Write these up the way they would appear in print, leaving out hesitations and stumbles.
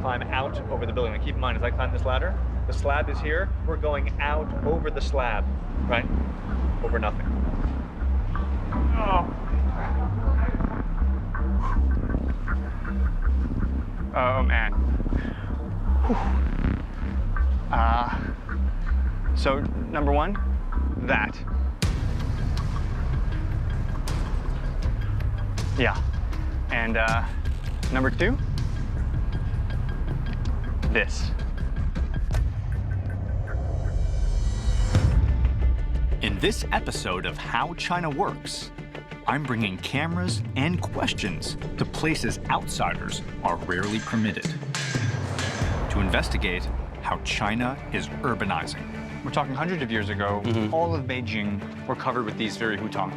climb out over the building. And keep in mind, as I climb this ladder, the slab is here. We're going out over the slab, right? Over nothing. Oh. Oh, man. So, number one, that. Yeah. And number two, this. In this episode of How China Works, I'm bringing cameras and questions to places outsiders are rarely permitted to investigate how China is urbanizing. We're talking hundreds of years ago, all of Beijing were covered with these very hutong.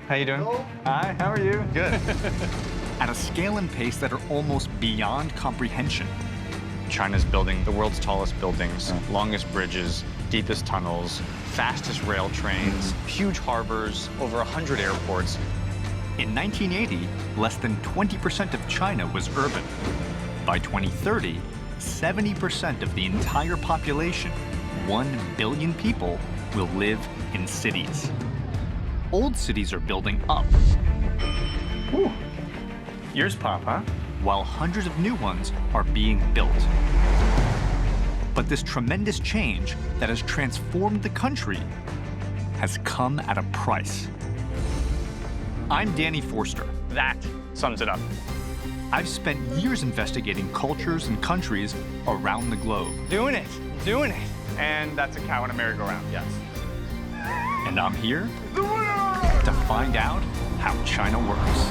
How you doing? Hello. Hi, how are you? Good. At a scale and pace that are almost beyond comprehension. China's building the world's tallest buildings, longest bridges, deepest tunnels, fastest rail trains, huge harbors, over 100 airports. In 1980, less than 20% of China was urban. By 2030, 70% of the entire population, 1 billion people, will live in cities. Old cities are building up. Whew. Yours pop, huh? While hundreds of new ones are being built. But this tremendous change that has transformed the country has come at a price. I'm Danny Forster. That sums it up. I've spent years investigating cultures and countries around the globe. Doing it. And that's a cow in a merry-go-round, yes. And I'm here to find out how China works.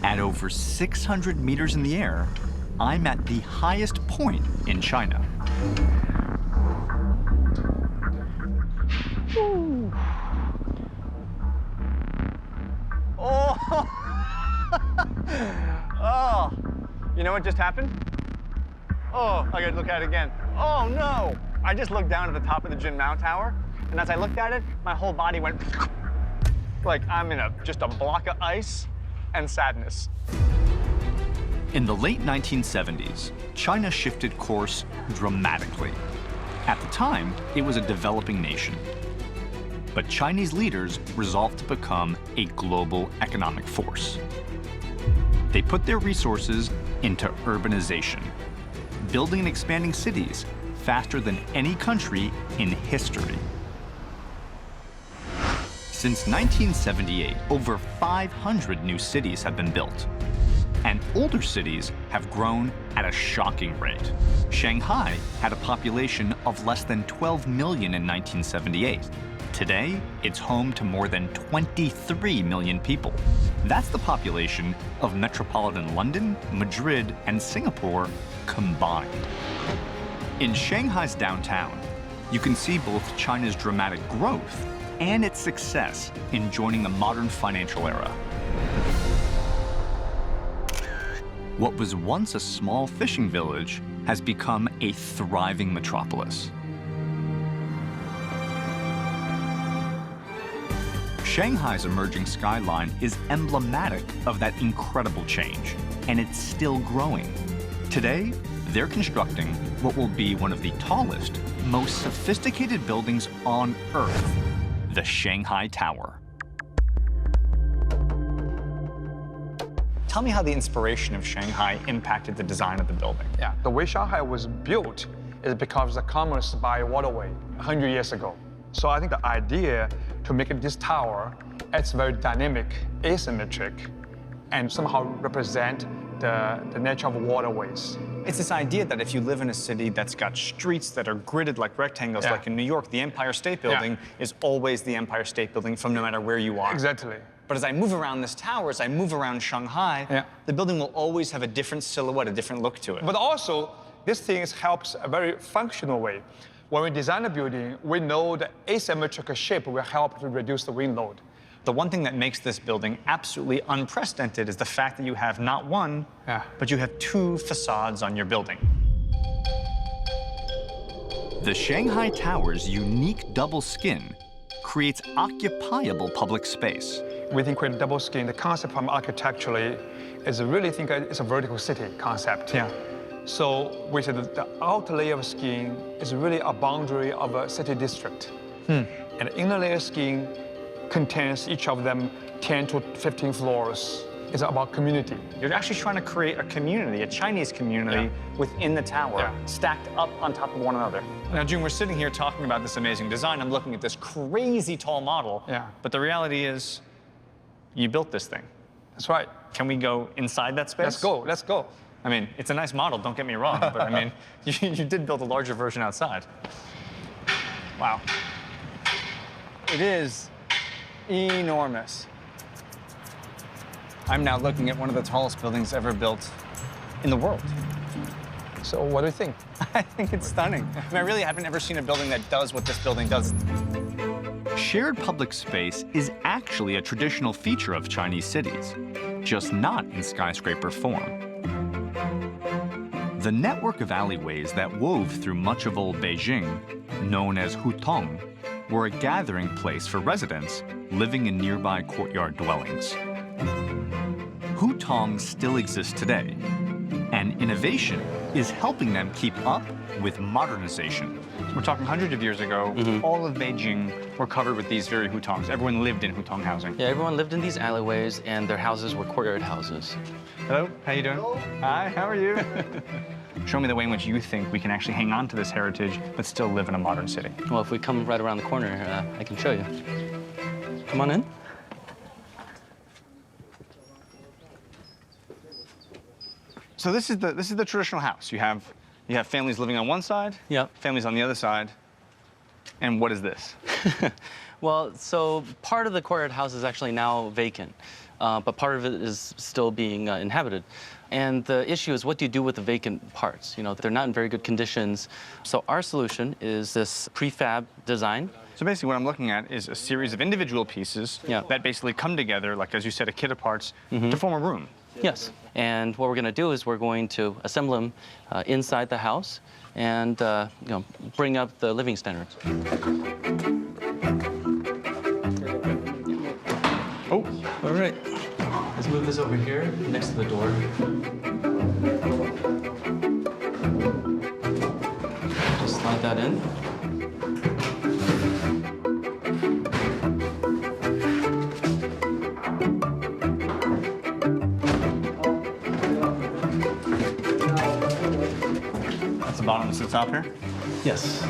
At over 600 meters in the air, I'm at the highest point in China. Ooh. Oh. Oh. You know what just happened? Oh, I gotta look at it again. Oh no! I just looked down at the top of the Jinmao Tower, and as I looked at it, my whole body went like I'm in just a block of ice and sadness. In the late 1970s, China shifted course dramatically. At the time, it was a developing nation. But Chinese leaders resolved to become a global economic force. They put their resources into urbanization, building and expanding cities faster than any country in history. Since 1978, over 500 new cities have been built, and older cities have grown at a shocking rate. Shanghai had a population of less than 12 million in 1978. Today, it's home to more than 23 million people. That's the population of metropolitan London, Madrid, and Singapore combined. In Shanghai's downtown, you can see both China's dramatic growth and its success in joining the modern financial era. What was once a small fishing village has become a thriving metropolis. Shanghai's emerging skyline is emblematic of that incredible change, and it's still growing. Today, they're constructing what will be one of the tallest, most sophisticated buildings on Earth, the Shanghai Tower. Tell me how the inspiration of Shanghai impacted the design of the building. Yeah, the way Shanghai was built is because of the commerce by waterway 100 years ago. So I think the idea to make this tower, it's very dynamic, asymmetric, and somehow represent the nature of waterways. It's this idea that if you live in a city that's got streets that are gridded like rectangles, like in New York, the Empire State Building is always the Empire State Building from no matter where you are. Exactly. But as I move around this tower, as I move around Shanghai, the building will always have a different silhouette, a different look to it. But also, this thing helps a very functional way. When we design a building, we know the asymmetrical shape will help to reduce the wind load. The one thing that makes this building absolutely unprecedented is the fact that you have not one, but you have two facades on your building. The Shanghai Tower's unique double skin creates occupiable public space. We think with double skin, the concept from architecturally is really think it's a vertical city concept. Yeah. So we said that the outer layer of skin is really a boundary of a city district. And the inner layer skin contains each of them 10 to 15 floors. It's about community. You're actually trying to create a community, a Chinese community within the tower, stacked up on top of one another. Now, June, we're sitting here talking about this amazing design. I'm looking at this crazy tall model. But the reality is, you built this thing. That's right. Can we go inside that space? Let's go, let's go. I mean, it's a nice model, don't get me wrong, but I mean, you did build a larger version outside. Wow. It is enormous. I'm now looking at one of the tallest buildings ever built in the world. So what do you think? I think it's stunning. I mean, I really haven't ever seen a building that does what this building does. Shared public space is actually a traditional feature of Chinese cities, just not in skyscraper form. The network of alleyways that wove through much of old Beijing, known as hutong, were a gathering place for residents living in nearby courtyard dwellings. Hutongs still exist today, and innovation is helping them keep up with modernization. We're talking hundreds of years ago, all of Beijing were covered with these very hutongs. Everyone lived in hutong housing. Yeah, everyone lived in these alleyways, and their houses were courtyard houses. Hello, how you doing? Hello. Hi, how are you? Show me the way in which you think we can actually hang on to this heritage, but still live in a modern city. Well, if we come right around the corner, I can show you. Come on in. So this is the traditional house. You have families living on one side, families on the other side. And what is this? Well, so part of the courtyard house is actually now vacant, but part of it is still being inhabited. And the issue is, what do you do with the vacant parts? You know, they're not in very good conditions. So our solution is this prefab design. So basically what I'm looking at is a series of individual pieces that basically come together, like, as you said, a kit of parts, to form a room. Yes. And what we're going to do is we're going to assemble them inside the house and you know, bring up the living standards. Oh, all right. Let's move this over here next to the door. Just slide that in. That's the bottom, this is the top here? Yes.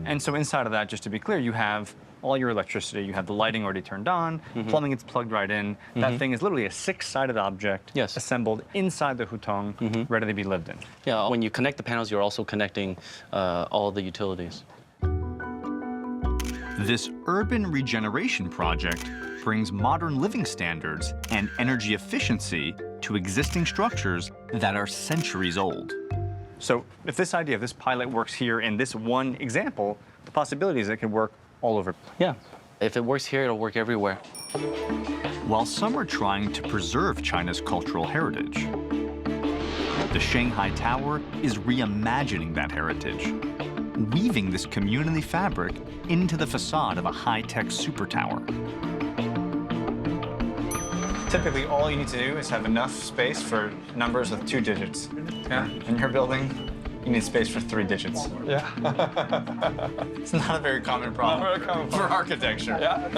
And so inside of that, just to be clear, you have all your electricity, you have the lighting already turned on, plumbing is plugged right in. That thing is literally a six-sided object assembled inside the hutong, ready to be lived in. Yeah, when you connect the panels, you're also connecting all the utilities. This urban regeneration project brings modern living standards and energy efficiency to existing structures that are centuries old. So if this idea of this pilot works here in this one example, the possibility is it could work all over. Yeah. If it works here, it'll work everywhere. While some are trying to preserve China's cultural heritage, the Shanghai Tower is reimagining that heritage, weaving this community fabric into the facade of a high-tech super tower. Typically, all you need to do is have enough space for numbers with 2 digits. Yeah. In your building, you need space for 3 digits. Yeah. It's not a very common problem Not very common for architecture. Yeah.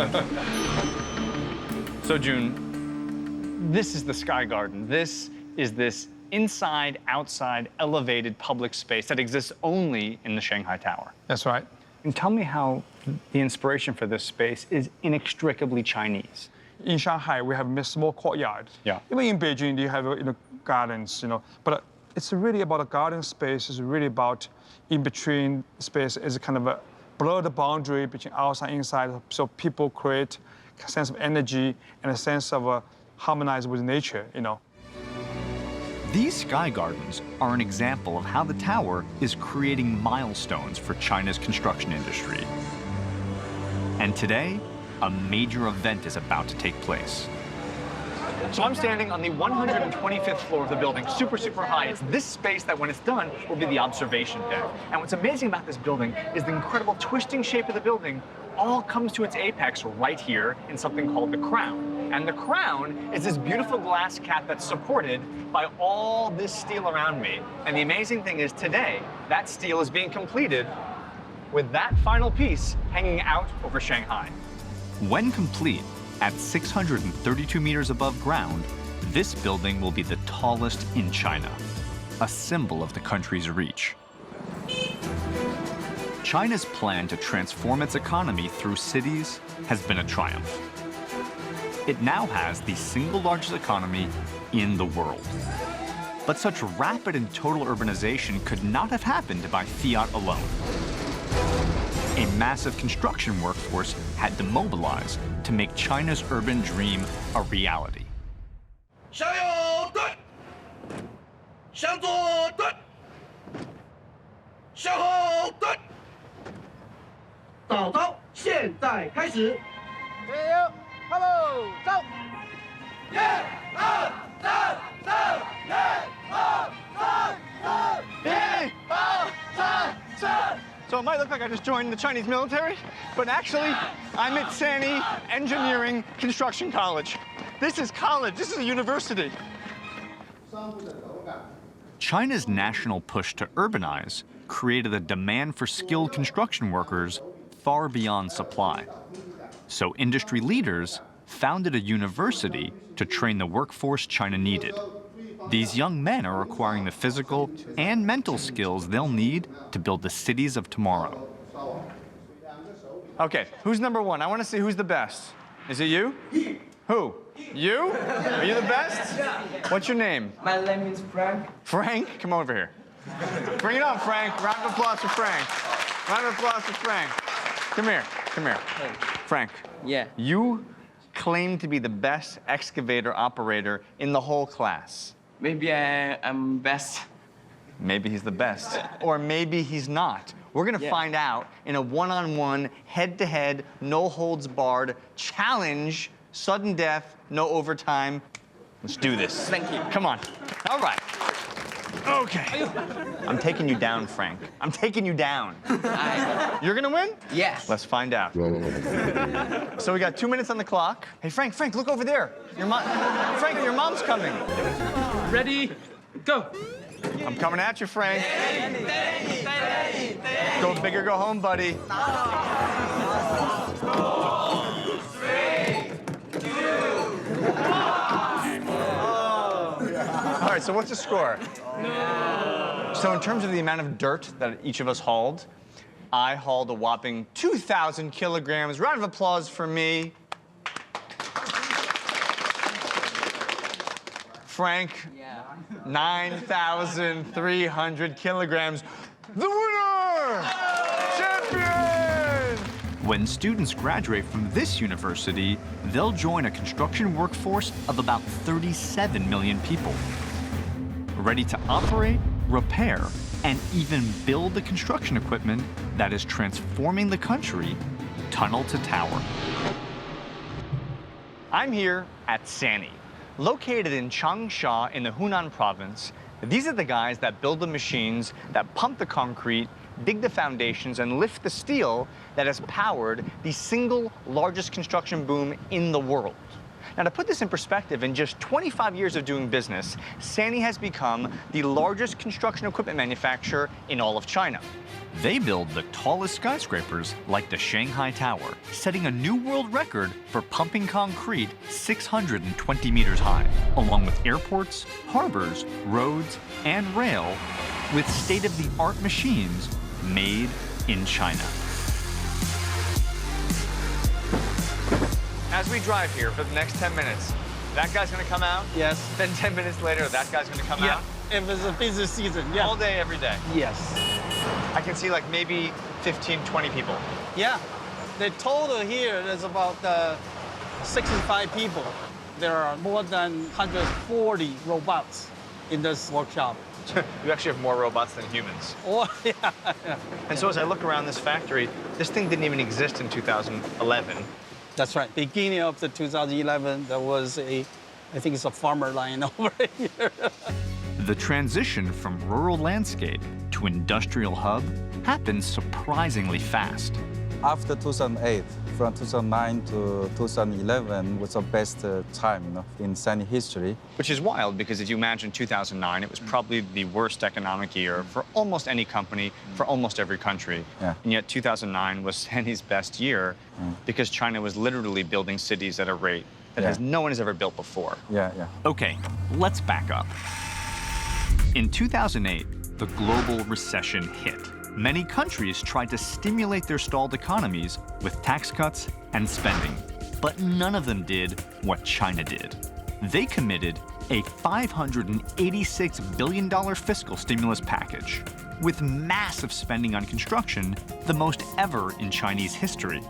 So, June, this is the Sky Garden. This is this inside, outside, elevated public space that exists only in the Shanghai Tower. That's right. And tell me how the inspiration for this space is inextricably Chinese. In Shanghai, we have a small courtyard. Yeah. Even in Beijing, you have gardens, But it's really about a garden space. It's really about in between space is kind of a blurred boundary between outside and inside, so people create a sense of energy and a sense of harmonize with nature, These sky gardens are an example of how the tower is creating milestones for China's construction industry. And today, a major event is about to take place. So I'm standing on the 125th floor of the building, super, super high. It's this space that when it's done will be the observation deck. And what's amazing about this building is the incredible twisting shape of the building all comes to its apex right here in something called the crown. And the crown is this beautiful glass cap that's supported by all this steel around me. And the amazing thing is today, that steel is being completed with that final piece hanging out over Shanghai. When complete, at 632 meters above ground, this building will be the tallest in China, a symbol of the country's reach. China's plan to transform its economy through cities has been a triumph. It now has the single largest economy in the world. But such rapid and total urbanization could not have happened by fiat alone. A massive construction workforce had to mobilize to make China's urban dream a reality. So it might look like I just joined the Chinese military, but actually, I'm at Sany Engineering Construction College. This is college, this is a university. China's national push to urbanize created a demand for skilled construction workers far beyond supply. So industry leaders founded a university to train the workforce China needed. These young men are acquiring the physical and mental skills they'll need to build the cities of tomorrow. Okay, who's number one? I want to see who's the best. Is it you? Who? You? Are you the best? What's your name? My name is Frank. Frank? Come over here. Bring it on, Frank. Round of applause for Frank. Round of applause for Frank. Come here. Come here. Frank. Yeah. You claim to be the best excavator operator in the whole class. Maybe I'm best. Maybe he's the best. Or maybe he's not. We're gonna find out in a one-on-one, head-to-head, no-holds-barred challenge, sudden death, no overtime. Let's do this. Thank you. Come on. All right. Okay. I'm taking you down, Frank. I'm taking you down. You're gonna win? Yes. Let's find out. So we got 2 minutes on the clock. Hey, Frank, look over there. Frank, your mom's coming. Ready, go. I'm coming at you, Frank. Go big or go home, buddy. 3, 2, 1. All right, so what's the score? No. So in terms of the amount of dirt that each of us hauled, I hauled a whopping 2,000 kilograms. Round of applause for me. Frank, 9,300 kilograms. The winner! Champion! When students graduate from this university, they'll join a construction workforce of about 37 million people, ready to operate, repair, and even build the construction equipment that is transforming the country tunnel to tower. I'm here at Sany. Located in Changsha in the Hunan province, these are the guys that build the machines that pump the concrete, dig the foundations, and lift the steel that has powered the single largest construction boom in the world. Now, to put this in perspective, in just 25 years of doing business, Sany has become the largest construction equipment manufacturer in all of China. They build the tallest skyscrapers like the Shanghai Tower, setting a new world record for pumping concrete 620 meters high, along with airports, harbors, roads, and rail, with state-of-the-art machines made in China. As we drive here for the next 10 minutes, that guy's gonna come out. Yes. Then 10 minutes later, that guy's gonna come out. If it's a busy season, yeah. All day, every day. Yes. I can see like maybe 15, 20 people. Yeah. The total here is about 65 people. There are more than 140 robots in this workshop. You actually have more robots than humans. Oh, yeah. And so as I look around this factory, this thing didn't even exist in 2011. That's right. Beginning of the 2011, there was a I think it's a farmer line over here. The transition from rural landscape to industrial hub happened surprisingly fast. After 2008, from 2009 to 2011 was the best time in Sany history. Which is wild, because if you imagine 2009, it was probably the worst economic year for almost any company, for almost every country. Yeah. And yet 2009 was Sany's best year because China was literally building cities at a rate that no one has ever built before. Yeah. Okay, let's back up. In 2008, the global recession hit. Many countries tried to stimulate their stalled economies with tax cuts and spending, but none of them did what China did. They committed a $586 billion fiscal stimulus package, with massive spending on construction, the most ever in Chinese history.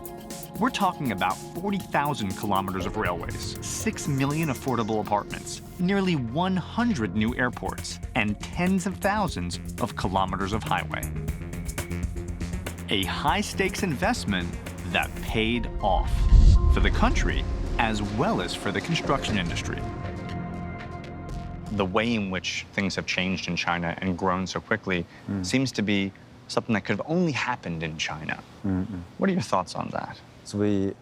We're talking about 40,000 kilometers of railways, 6 million affordable apartments, nearly 100 new airports, and tens of thousands of kilometers of highway. A high-stakes investment that paid off for the country as well as for the construction industry. The way in which things have changed in China and grown so quickly seems to be something that could have only happened in China. What are your thoughts on that? So we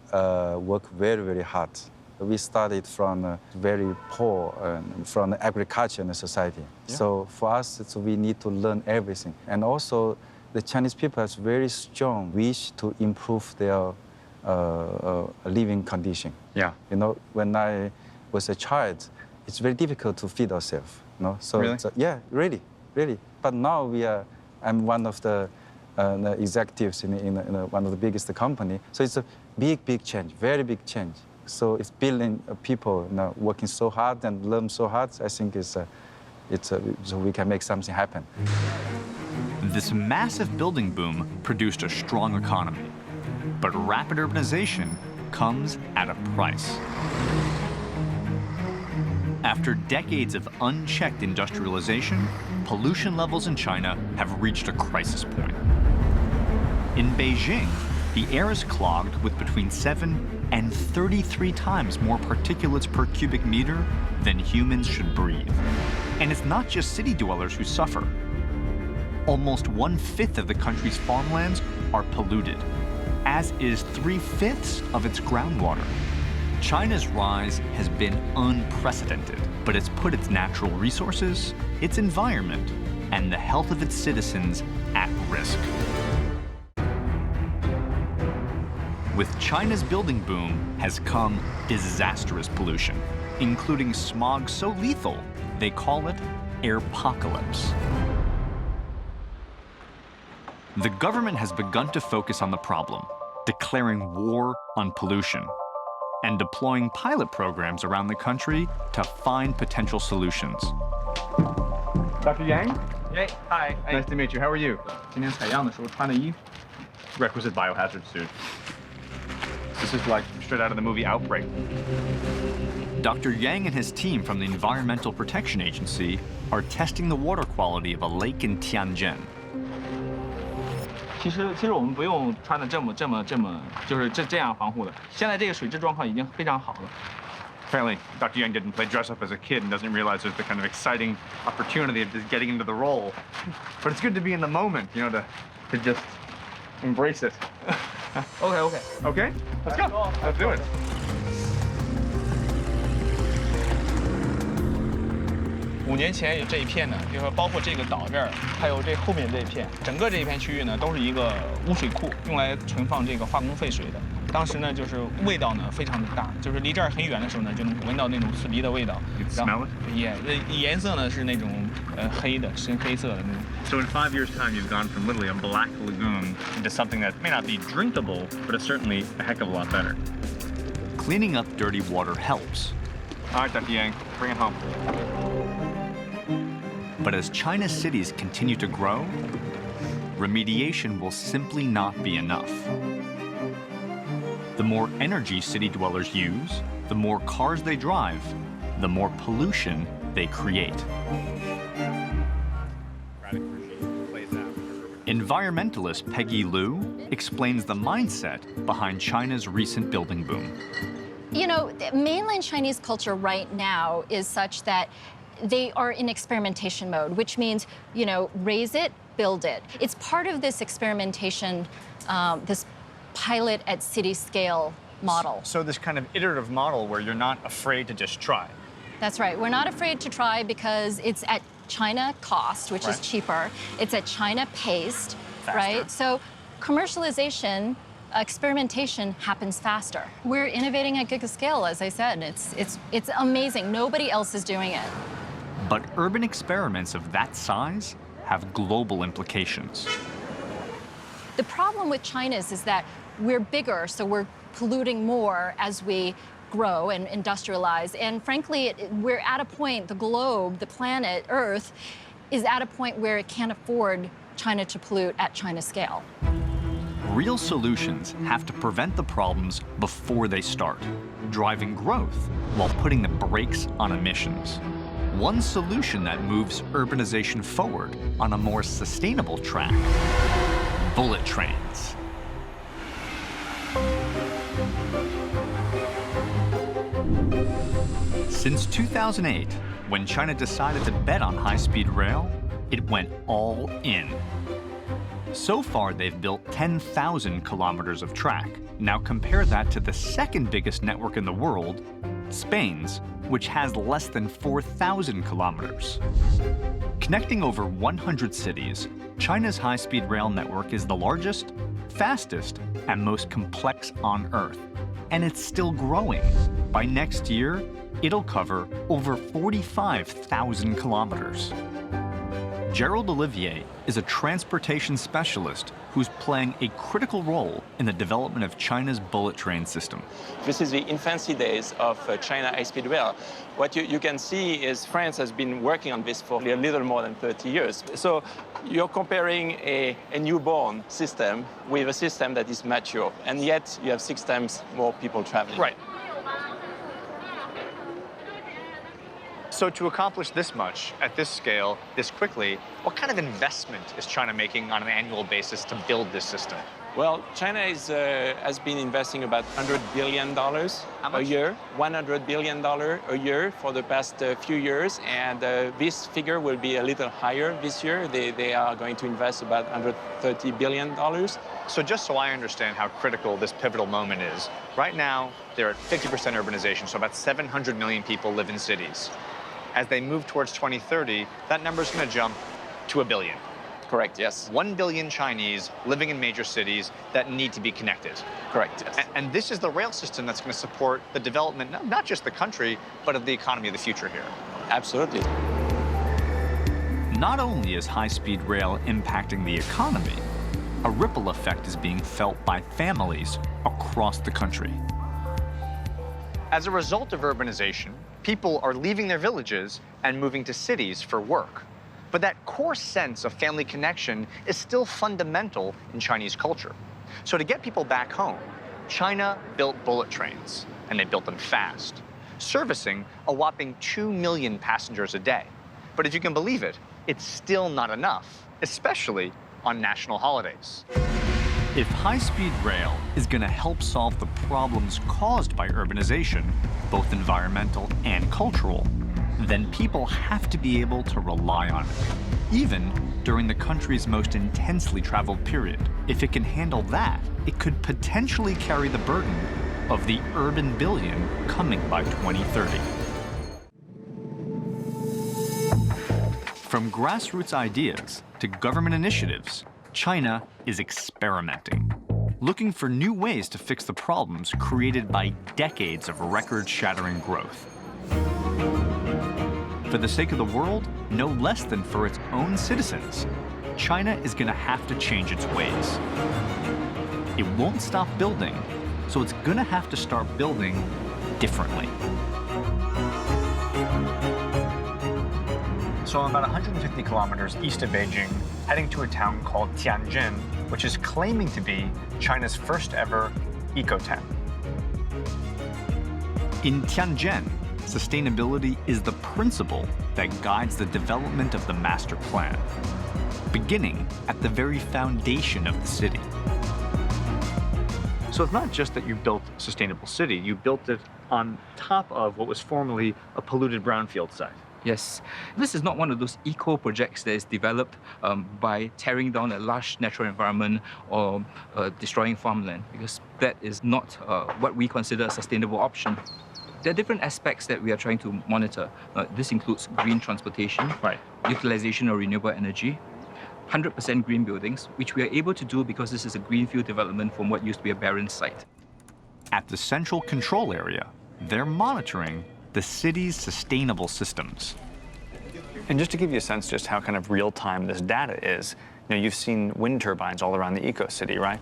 work very, very hard. We started from very poor, from the agriculture and society. Yeah. So for us, we need to learn everything. And also, the Chinese people has very strong wish to improve their living condition. Yeah. You know, when I was a child, it's very difficult to feed ourselves. You know? So, Really? yeah, really. But now I'm one of the executives in one of the biggest company. So it's a big change, very big change. So it's building people working so hard and learn so hard. I think so we can make something happen. This massive building boom produced a strong economy, but rapid urbanization comes at a price. After decades of unchecked industrialization, pollution levels in China have reached a crisis point. In Beijing, the air is clogged with between 7 and 33 times more particulates per cubic meter than humans should breathe. And it's not just city dwellers who suffer. Almost 1/5 of the country's farmlands are polluted, as is 3/5 of its groundwater. China's rise has been unprecedented, but it's put its natural resources, its environment, and the health of its citizens at risk. With China's building boom has come disastrous pollution, including smog so lethal, they call it airpocalypse. The government has begun to focus on the problem, declaring war on pollution, and deploying pilot programs around the country to find potential solutions. Dr. Yang? Hey, hi. Nice to meet you. How are you? 今天采样的时候穿的衣服。 Requisite biohazard suit. This is like straight out of the movie Outbreak. Dr. Yang and his team from the Environmental Protection Agency are testing the water quality of a lake in Tianjin. 其实我们不用穿的这么就是这样防护的。现在这个水质状况已经非常好了。 Apparently, Dr. Yang didn't play dress up as a kid and doesn't realize there's the kind of exciting opportunity of just getting into the role. But it's good to be in the moment, you know, to just embrace it. OK。 Okay? Let's go. Let's do it. 5年前有这一片呢，就是说包括这个岛这儿，还有这后面这一片，整个这一片区域呢，都是一个污水库，用来存放这个化工废水的。当时呢，就是味道呢非常的大，就是离这儿很远的时候呢，就能闻到那种刺鼻的味道。 You can smell it? 颜色呢是那种黑的，深黑色的那种。 So in 5 years' time, you've gone from literally a black lagoon into something that may not be drinkable, but it's certainly a heck of a lot better. Cleaning up dirty water helps. All right, Dr. Yang, bring it home. But as China's cities continue to grow, remediation will simply not be enough. The more energy city dwellers use, the more cars they drive, the more pollution they create. Environmentalist Peggy Liu explains the mindset behind China's recent building boom. You know, mainland Chinese culture right now is such that they are in experimentation mode, which means, you know, raise it, build it. It's part of this experimentation, this pilot at city scale model. So this kind of iterative model where you're not afraid to just try. That's right. We're not afraid to try because it's at China cost, which is cheaper. It's at China paced, right? So commercialization, experimentation happens faster. We're innovating at gigascale, as I said. It's amazing. Nobody else is doing it. But urban experiments of that size have global implications. The problem with China is that we're bigger, so we're polluting more as we grow and industrialize. And frankly, we're at a point, the globe, the planet, Earth, is at a point where it can't afford China to pollute at China scale. Real solutions have to prevent the problems before they start, driving growth while putting the brakes on emissions. One solution that moves urbanization forward on a more sustainable track: bullet trains. Since 2008, when China decided to bet on high-speed rail, it went all in. So far, they've built 10,000 kilometers of track. Now compare that to the second biggest network in the world, Spain's, which has less than 4,000 kilometers. Connecting over 100 cities, China's high-speed rail network is the largest, fastest, and most complex on Earth. And it's still growing. By next year, it'll cover over 45,000 kilometers. Gerald Olivier is a transportation specialist who's playing a critical role in the development of China's bullet train system. This is the infancy days of China high-speed rail. What you can see is France has been working on this for a little more than 30 years. So you're comparing a newborn system with a system that is mature, and yet you have 6 times more people traveling. Right. So to accomplish this much, at this scale, this quickly, what kind of investment is China making on an annual basis to build this system? Well, China has been investing about $100 billion a year, $100 billion a year for the past few years, and this figure will be a little higher this year. They are going to invest about $130 billion. So just so I understand how critical this pivotal moment is, right now, they're at 50% urbanization, so about 700 million people live in cities. As they move towards 2030, that number is going to jump to 1 billion. Correct, yes. 1 billion Chinese living in major cities that need to be connected. Correct, yes. And this is the rail system that's going to support the development, not just the country, but of the economy of the future here. Absolutely. Not only is high-speed rail impacting the economy, a ripple effect is being felt by families across the country. As a result of urbanization, people are leaving their villages and moving to cities for work. But that core sense of family connection is still fundamental in Chinese culture. So to get people back home, China built bullet trains, and they built them fast, servicing a whopping 2 million passengers a day. But if you can believe it, it's still not enough, especially on national holidays. If high-speed rail is going to help solve the problems caused by urbanization, both environmental and cultural, then people have to be able to rely on it, even during the country's most intensely traveled period. If it can handle that, it could potentially carry the burden of the urban billion coming by 2030. From grassroots ideas to government initiatives, China is experimenting, looking for new ways to fix the problems created by decades of record-shattering growth. For the sake of the world, no less than for its own citizens, China is going to have to change its ways. It won't stop building, so it's going to have to start building differently. So I'm about 150 kilometers east of Beijing, heading to a town called Tianjin, which is claiming to be China's first ever eco-town. In Tianjin, sustainability is the principle that guides the development of the master plan, beginning at the very foundation of the city. So it's not just that you built a sustainable city, you built it on top of what was formerly a polluted brownfield site. Yes, this is not one of those eco projects that is developed by tearing down a large natural environment or destroying farmland, because that is not what we consider a sustainable option. There are different aspects that we are trying to monitor. This includes green transportation, utilization of renewable energy, 100% green buildings, which we are able to do because this is a greenfield development from what used to be a barren site. At the central control area, they're monitoring the city's sustainable systems. And just to give you a sense just how kind of real-time this data is, you've seen wind turbines all around the eco-city, right?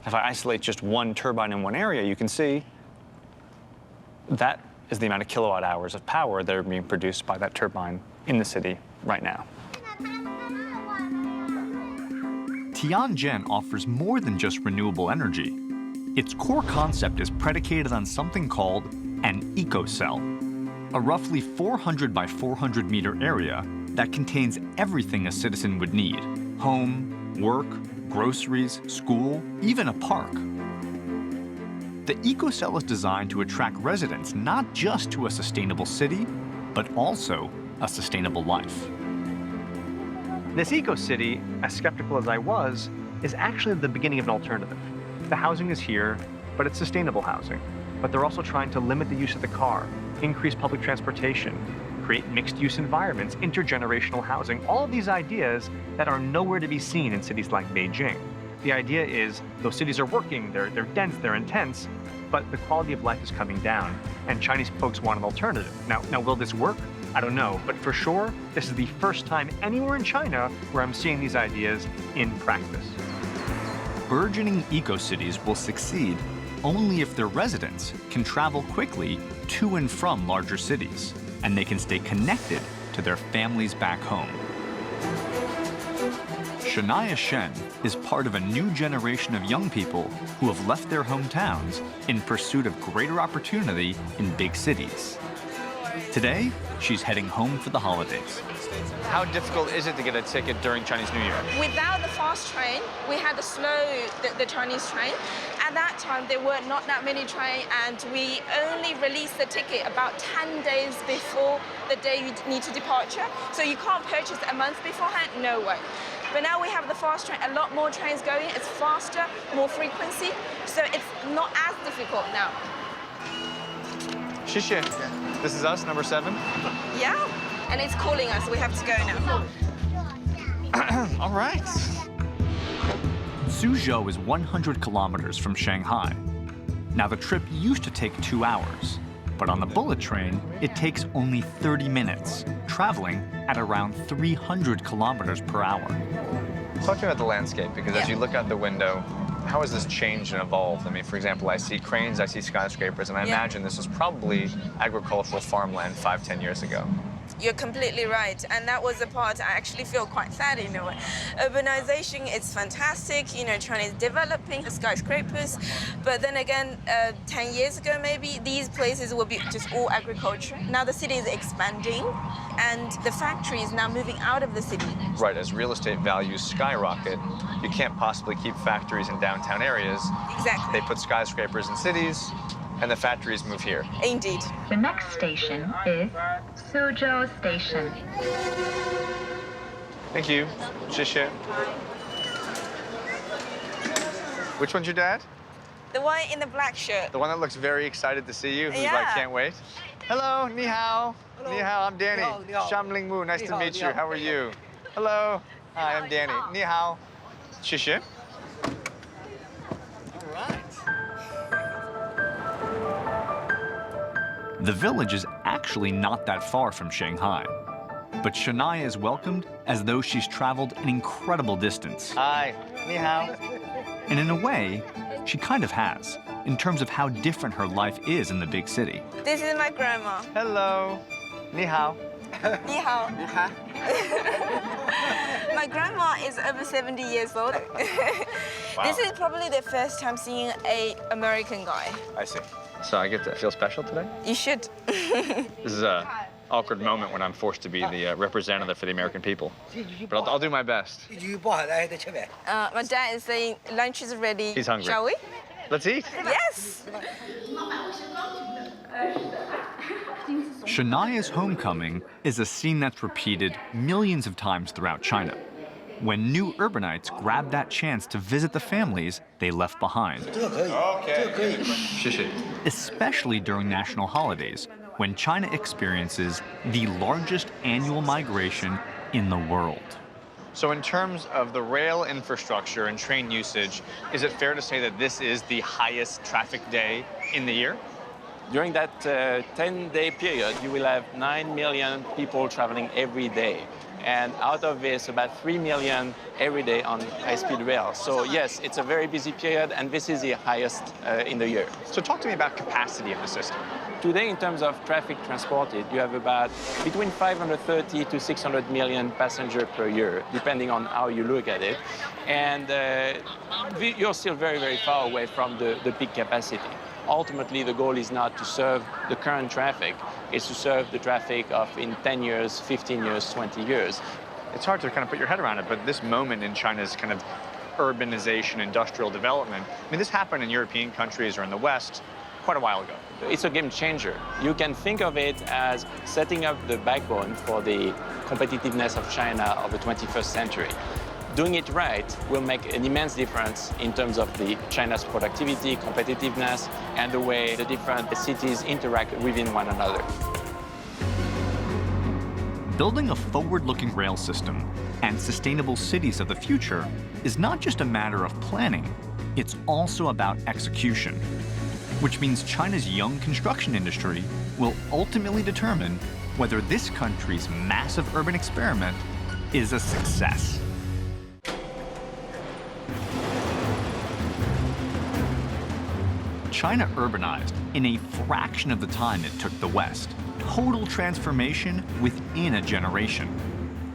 If I isolate just one turbine in one area, you can see that is the amount of kilowatt hours of power that are being produced by that turbine in the city right now. Tianjin offers more than just renewable energy. Its core concept is predicated on something called an eco-cell, a roughly 400 by 400 meter area that contains everything a citizen would need: home, work, groceries, school, even a park. The eco-cell is designed to attract residents not just to a sustainable city, but also a sustainable life. This eco-city, as skeptical as I was, is actually the beginning of an alternative. The housing is here, but it's sustainable housing. But they're also trying to limit the use of the car, increase public transportation, create mixed-use environments, intergenerational housing, all of these ideas that are nowhere to be seen in cities like Beijing. The idea is those cities are working, they're dense, they're intense, but the quality of life is coming down, and Chinese folks want an alternative. Now, will this work? I don't know, but for sure, this is the first time anywhere in China where I'm seeing these ideas in practice. Burgeoning eco-cities will succeed only if their residents can travel quickly to and from larger cities, and they can stay connected to their families back home. Shania Shen is part of a new generation of young people who have left their hometowns in pursuit of greater opportunity in big cities. Today, she's heading home for the holidays. How difficult is it to get a ticket during Chinese New Year? Without the fast train, we had the Chinese train. At that time, there were not that many trains, and we only released the ticket about 10 days before the day you need to departure. So you can't purchase a month beforehand, no way. But now we have the fast train, a lot more trains going, it's faster, more frequency, so it's not as difficult now. Xie. This is us, number 7. Yeah, and it's calling us, we have to go now. All right. Suzhou is 100 kilometers from Shanghai. Now, the trip used to take 2 hours, but on the bullet train, it takes only 30 minutes, traveling at around 300 kilometers per hour. Talk to me about the landscape, because as you look out the window, how has this changed and evolved? I mean, for example, I see cranes, I see skyscrapers, and I imagine this was probably agricultural farmland 5-10 years ago. You're completely right, and that was the part I actually feel quite sad in a way. Urbanization is fantastic, China is developing the skyscrapers, but then again, 10 years ago maybe, these places will be just all agriculture. Now the city is expanding, and the factory is now moving out of the city. Right, as real estate values skyrocket, you can't possibly keep factories in downtown areas. Exactly. They put skyscrapers in cities, and the factories move here. Indeed. The next station is Suzhou Station. Thank you. Xie. Which one's your dad? The one in the black shirt. The one that looks very excited to see you, who's like, can't wait? Hello, ni hao. Hello. Ni hao, I'm Danny. Ni hao. Shamling Mu, nice to meet you. How are you? Hello. Hi, I'm Danny. Ni hao. Xie. The village is actually not that far from Shanghai, but Shania is welcomed as though she's traveled an incredible distance. Hi, ni hao. And in a way, she kind of has, in terms of how different her life is in the big city. This is my grandma. Hello. Ni hao. Ni hao. My grandma is over 70 years old. Wow. This is probably the first time seeing an American guy. I see. So I get to feel special today? You should. This is an awkward moment when I'm forced to be the representative for the American people. But I'll do my best. My dad is saying lunch is ready. He's hungry. Shall we? Let's eat. Yes. Shania's homecoming is a scene that's repeated millions of times throughout China, when new urbanites grab that chance to visit the families they left behind. Especially during national holidays, when China experiences the largest annual migration in the world. So in terms of the rail infrastructure and train usage, is it fair to say that this is the highest traffic day in the year? During that 10-day period, you will have 9 million people traveling every day. And out of this, about 3 million every day on high-speed rail. So yes, it's a very busy period, and this is the highest in the year. So talk to me about capacity of the system. Today, in terms of traffic transported, you have about between 530 to 600 million passengers per year, depending on how you look at it. And you're still very, very far away from the peak capacity. Ultimately, the goal is not to serve the current traffic, it's to serve the traffic of in 10 years, 15 years, 20 years. It's hard to kind of put your head around it, but this moment in China's kind of urbanization, industrial development, I mean, this happened in European countries or in the West quite a while ago. It's a game changer. You can think of it as setting up the backbone for the competitiveness of China of the 21st century. Doing it right will make an immense difference in terms of China's productivity, competitiveness, and the way the different cities interact within one another. Building a forward-looking rail system and sustainable cities of the future is not just a matter of planning, it's also about execution, which means China's young construction industry will ultimately determine whether this country's massive urban experiment is a success. China urbanized in a fraction of the time it took the West. Total transformation within a generation.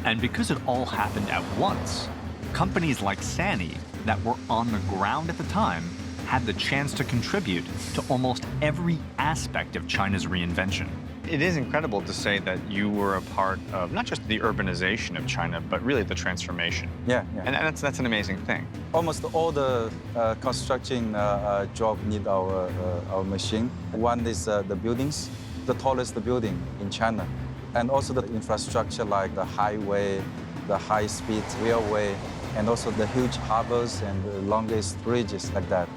And because it all happened at once, companies like Sany that were on the ground at the time had the chance to contribute to almost every aspect of China's reinvention. It is incredible to say that you were a part of not just the urbanization of China, but really the transformation. Yeah. And that's an amazing thing. Almost all the construction job need our machine. One is the buildings, the tallest building in China, and also the infrastructure like the highway, the high-speed railway, and also the huge harbors and the longest bridges like that.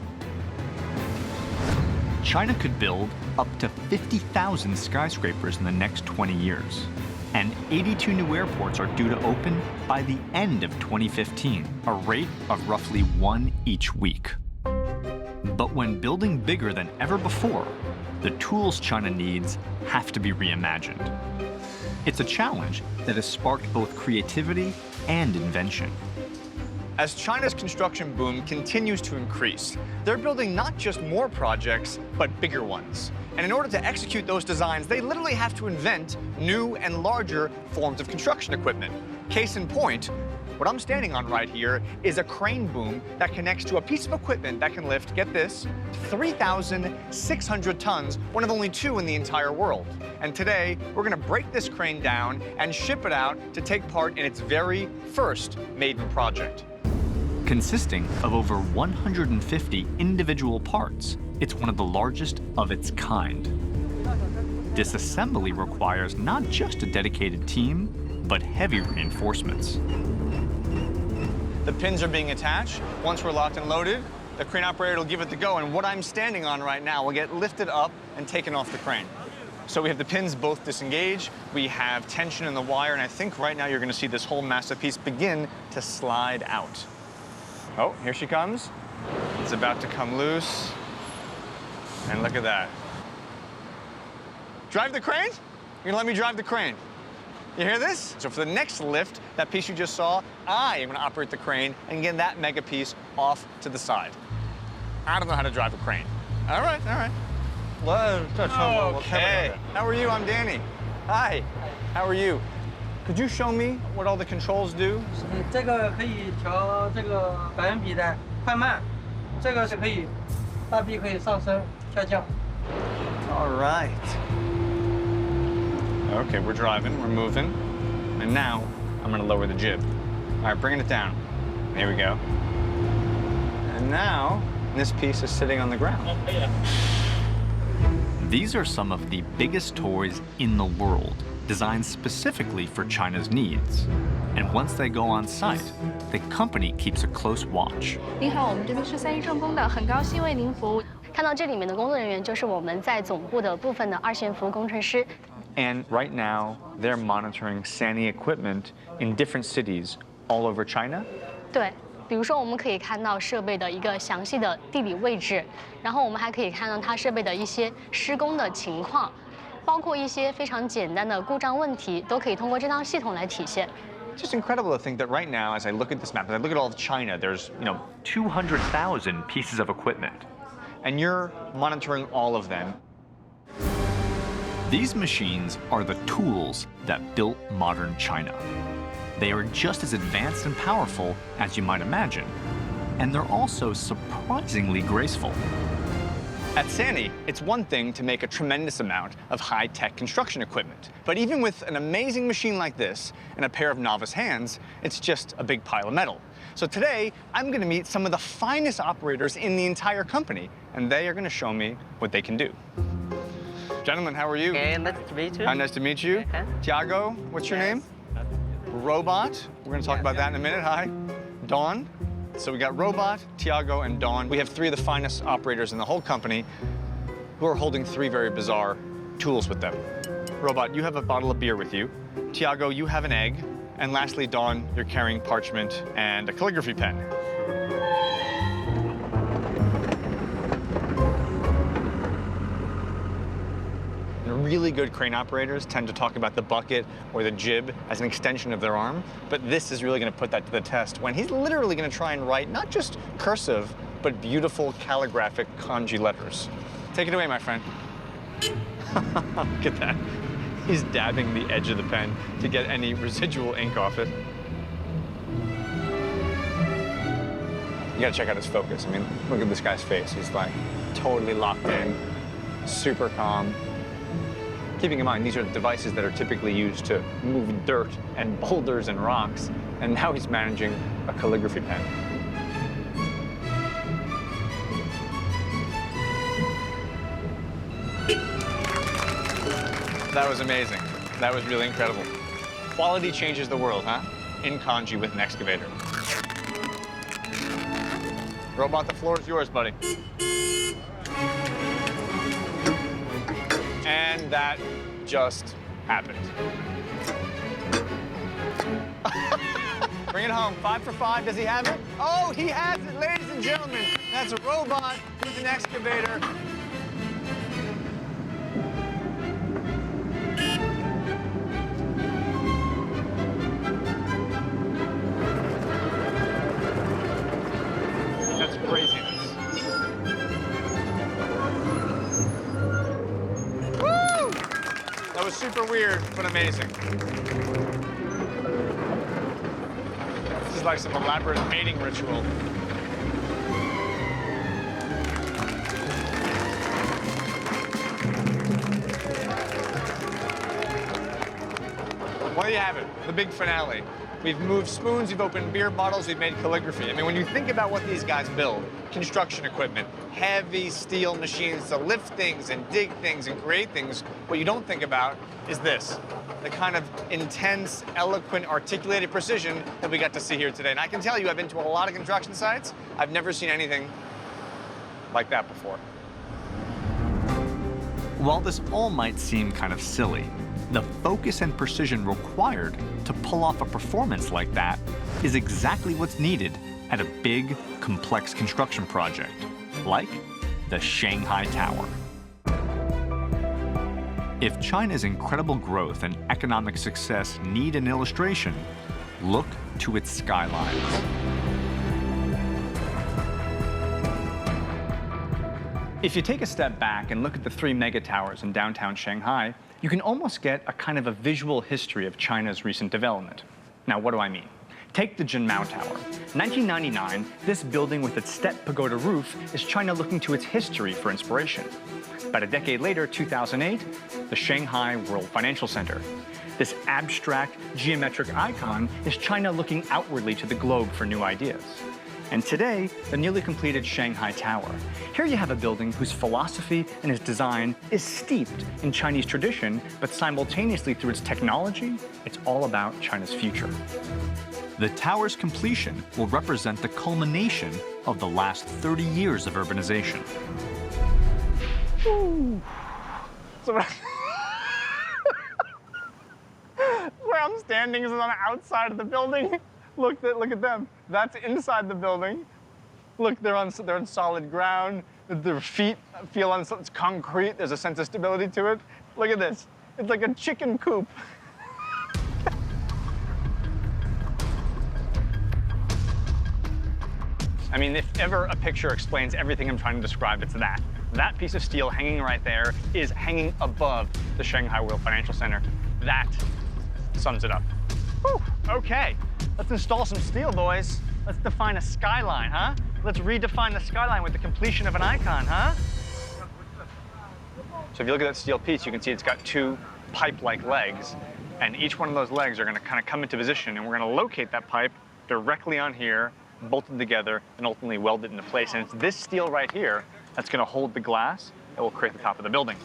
China could build up to 50,000 skyscrapers in the next 20 years. And 82 new airports are due to open by the end of 2015, a rate of roughly 1 each week. But when building bigger than ever before, the tools China needs have to be reimagined. It's a challenge that has sparked both creativity and invention. As China's construction boom continues to increase, they're building not just more projects, but bigger ones. And in order to execute those designs, they literally have to invent new and larger forms of construction equipment. Case in point, what I'm standing on right here is a crane boom that connects to a piece of equipment that can lift, get this, 3,600 tons, one of only 2 in the entire world. And today, we're gonna break this crane down and ship it out to take part in its very first maiden project. Consisting of over 150 individual parts, it's one of the largest of its kind. Disassembly requires not just a dedicated team, but heavy reinforcements. The pins are being attached. Once we're locked and loaded, the crane operator will give it the go, and what I'm standing on right now will get lifted up and taken off the crane. So we have the pins both disengaged, we have tension in the wire, and I think right now you're gonna see this whole massive piece begin to slide out. Oh, here she comes. It's about to come loose. And look at that. Drive the crane? You're gonna let me drive the crane. You hear this? So for the next lift, that piece you just saw, I am gonna operate the crane and get that mega piece off to the side. I don't know how to drive a crane. All right. Okay. How are you? I'm Danny. Hi. How are you? Could you show me what all the controls do? 这个可以调这个百分比的快慢，这个是可以大臂可以上升下降。 All right. Okay, we're driving, we're moving, and now I'm gonna lower the jib. All right, bringing it down. Here we go. And now this piece is sitting on the ground. These are some of the biggest toys in the world, designed specifically for China's needs. And once they go on site, the company keeps a close watch. 您好，我们这边是三一重工的，很高兴为您服务。看到这里面的工作人员，就是我们在总部的部分的二线服务工程师。 And right now, they're monitoring Sany equipment in different cities all over China. 对，比如说我们可以看到设备的一个详细的地理位置，然后我们还可以看到它设备的一些施工的情况，包括一些非常简单的故障问题，都可以通过这套系统来体现。 Just incredible to think that right now, as I look at this map, as I look at all of China, there's 200,000 pieces of equipment, and you're monitoring all of them. These machines are the tools that built modern China. They are just as advanced and powerful as you might imagine, and they're also surprisingly graceful. At Sany, it's one thing to make a tremendous amount of high-tech construction equipment. But even with an amazing machine like this and a pair of novice hands, it's just a big pile of metal. So today, I'm going to meet some of the finest operators in the entire company, and they are going to show me what they can do. Gentlemen, how are you? Hey, nice to meet you. Nice to meet you. Okay. Tiago, what's your name? Robot. We're going to talk about that in a minute. Hi. Dawn. So we got Robot, Tiago, and Dawn. We have three of the finest operators in the whole company who are holding three very bizarre tools with them. Robot, you have a bottle of beer with you. Tiago, you have an egg. And lastly, Dawn, you're carrying parchment and a calligraphy pen. Really good crane operators tend to talk about the bucket or the jib as an extension of their arm, but this is really going to put that to the test when he's literally going to try and write not just cursive, but beautiful calligraphic kanji letters. Take it away, my friend. Look at that. He's dabbing the edge of the pen to get any residual ink off it. You gotta check out his focus. I mean, look at this guy's face. He's like totally locked in, super calm. Keeping in mind, these are devices that are typically used to move dirt and boulders and rocks, and now he's managing a calligraphy pen. That was amazing. That was really incredible. Quality changes the world, huh? In kanji with an excavator. Robot, the floor is yours, buddy. And that just happened. Bring it home. 5 for 5. Does he have it? Oh, he has it, ladies and gentlemen. That's a robot with an excavator. That's craziness. That was super weird, but amazing. This is like some elaborate mating ritual. Well, there you have it, the big finale. We've moved spoons, we've opened beer bottles, we've made calligraphy. I mean, when you think about what these guys build, construction equipment, heavy steel machines to lift things and dig things and create things, what you don't think about is this, the kind of intense, eloquent, articulated precision that we got to see here today. And I can tell you, I've been to a lot of construction sites. I've never seen anything like that before. While this all might seem kind of silly, the focus and precision required to pull off a performance like that is exactly what's needed at a big, complex construction project, like the Shanghai Tower. If China's incredible growth and economic success need an illustration, look to its skylines. If you take a step back and look at the three mega towers in downtown Shanghai, you can almost get a kind of a visual history of China's recent development. Now, what do I mean? Take the Jinmao Tower. 1999, this building with its step pagoda roof is China looking to its history for inspiration. About a decade later, 2008, the Shanghai World Financial Center. This abstract, geometric icon is China looking outwardly to the globe for new ideas. And today, the newly completed Shanghai Tower. Here you have a building whose philosophy and its design is steeped in Chinese tradition, but simultaneously through its technology, it's all about China's future. The tower's completion will represent the culmination of the last 30 years of urbanization. Ooh. So where I'm standing is on the outside of the building. Look at them. That's inside the building. Look, they're on solid ground. Their feet feel on it's concrete. There's a sense of stability to it. Look at this. It's like a chicken coop. I mean, if ever a picture explains everything I'm trying to describe, it's that. That piece of steel hanging right there is hanging above the Shanghai World Financial Center. That sums it up. Whew. Okay, let's install some steel, boys. Let's define a skyline, huh? Let's redefine the skyline with the completion of an icon, huh? So if you look at that steel piece, you can see it's got two pipe-like legs, and each one of those legs are gonna kind of come into position, and we're gonna locate that pipe directly on here, bolted together, and ultimately welded into place. And it's this steel right here that's gonna hold the glass that will create the top of the building.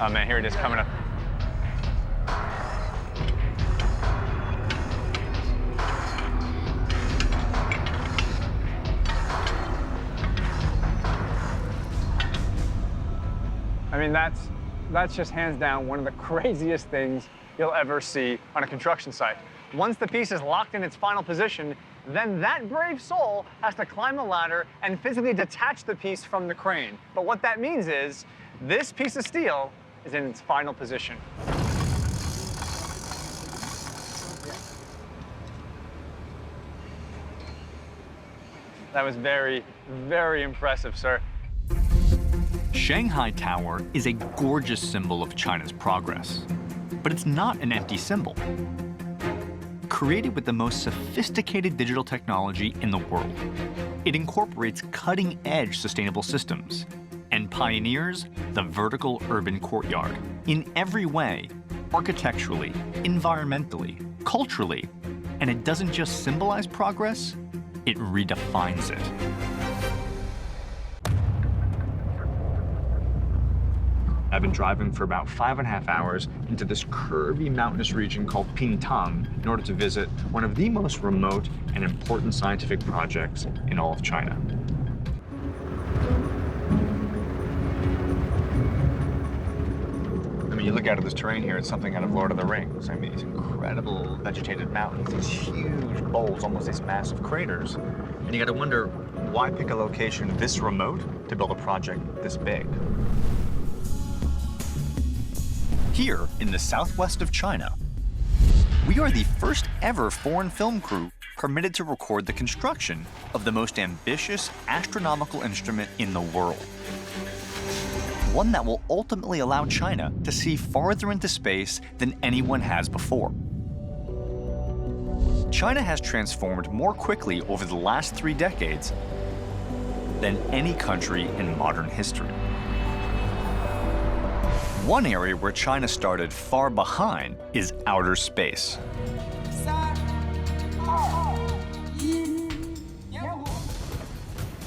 Oh man, here it is coming up. I mean, that's just hands down one of the craziest things you'll ever see on a construction site. Once the piece is locked in its final position, then that brave soul has to climb the ladder and physically detach the piece from the crane. But what that means is this piece of steel is in its final position. That was very, very impressive, sir. Shanghai Tower is a gorgeous symbol of China's progress, but it's not an empty symbol. Created with the most sophisticated digital technology in the world, it incorporates cutting-edge sustainable systems and pioneers the vertical urban courtyard in every way, architecturally, environmentally, culturally, and it doesn't just symbolize progress, it redefines it. I've been driving for about 5.5 hours into this curvy mountainous region called Pingtang in order to visit one of the most remote and important scientific projects in all of China. I mean, you look out at this terrain here, it's something out of Lord of the Rings. I mean, these incredible vegetated mountains, these huge bowls, almost these massive craters. And you gotta wonder, why pick a location this remote to build a project this big? Here in the southwest of China, we are the first ever foreign film crew permitted to record the construction of the most ambitious astronomical instrument in the world. One that will ultimately allow China to see farther into space than anyone has before. China has transformed more quickly over the last 3 decades than any country in modern history. One area where China started far behind is outer space.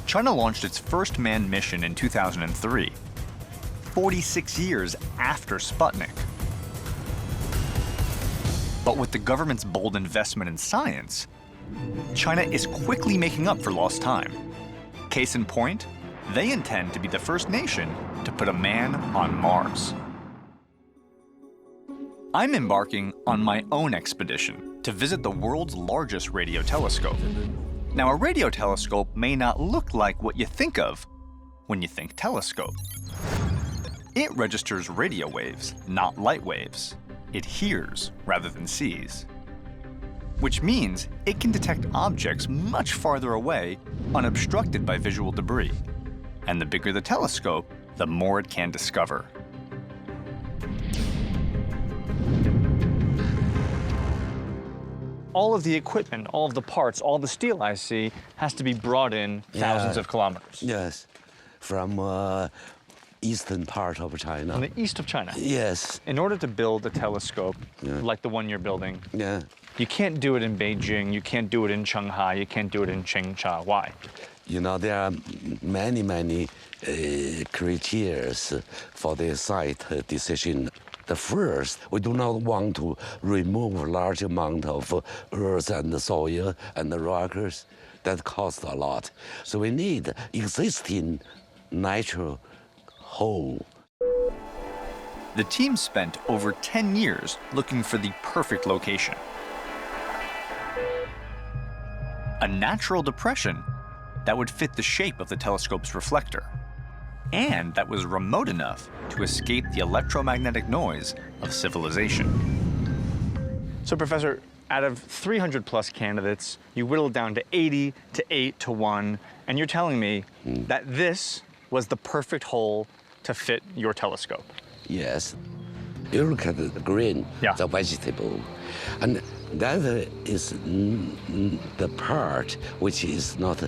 China launched its first manned mission in 2003, 46 years after Sputnik. But with the government's bold investment in science, China is quickly making up for lost time. Case in point, they intend to be the first nation to put a man on Mars. I'm embarking on my own expedition to visit the world's largest radio telescope. Now, a radio telescope may not look like what you think of when you think telescope. It registers radio waves, not light waves. It hears rather than sees, which means it can detect objects much farther away, unobstructed by visual debris. And the bigger the telescope, the more it can discover. All of the equipment, all of the parts, all the steel I see has to be brought in thousands of kilometers. Yes, from eastern part of China. From the east of China? Yes. In order to build a telescope like the one you're building, You can't do it in Beijing, you can't do it in Shanghai, you can't do it in Changsha. Why? You know, there are many criteria for the site decision. The first, we do not want to remove large amount of earth and soil and the rockers. That costs a lot. So we need existing natural hole. The team spent over 10 years looking for the perfect location. A natural depression that would fit the shape of the telescope's reflector, and that was remote enough to escape the electromagnetic noise of civilization. So, Professor, out of 300 plus candidates, you whittled down to 80 to 8 to 1, and you're telling me that this was the perfect hole to fit your telescope. Yes. You look at the green, the vegetable, and that is the part which is not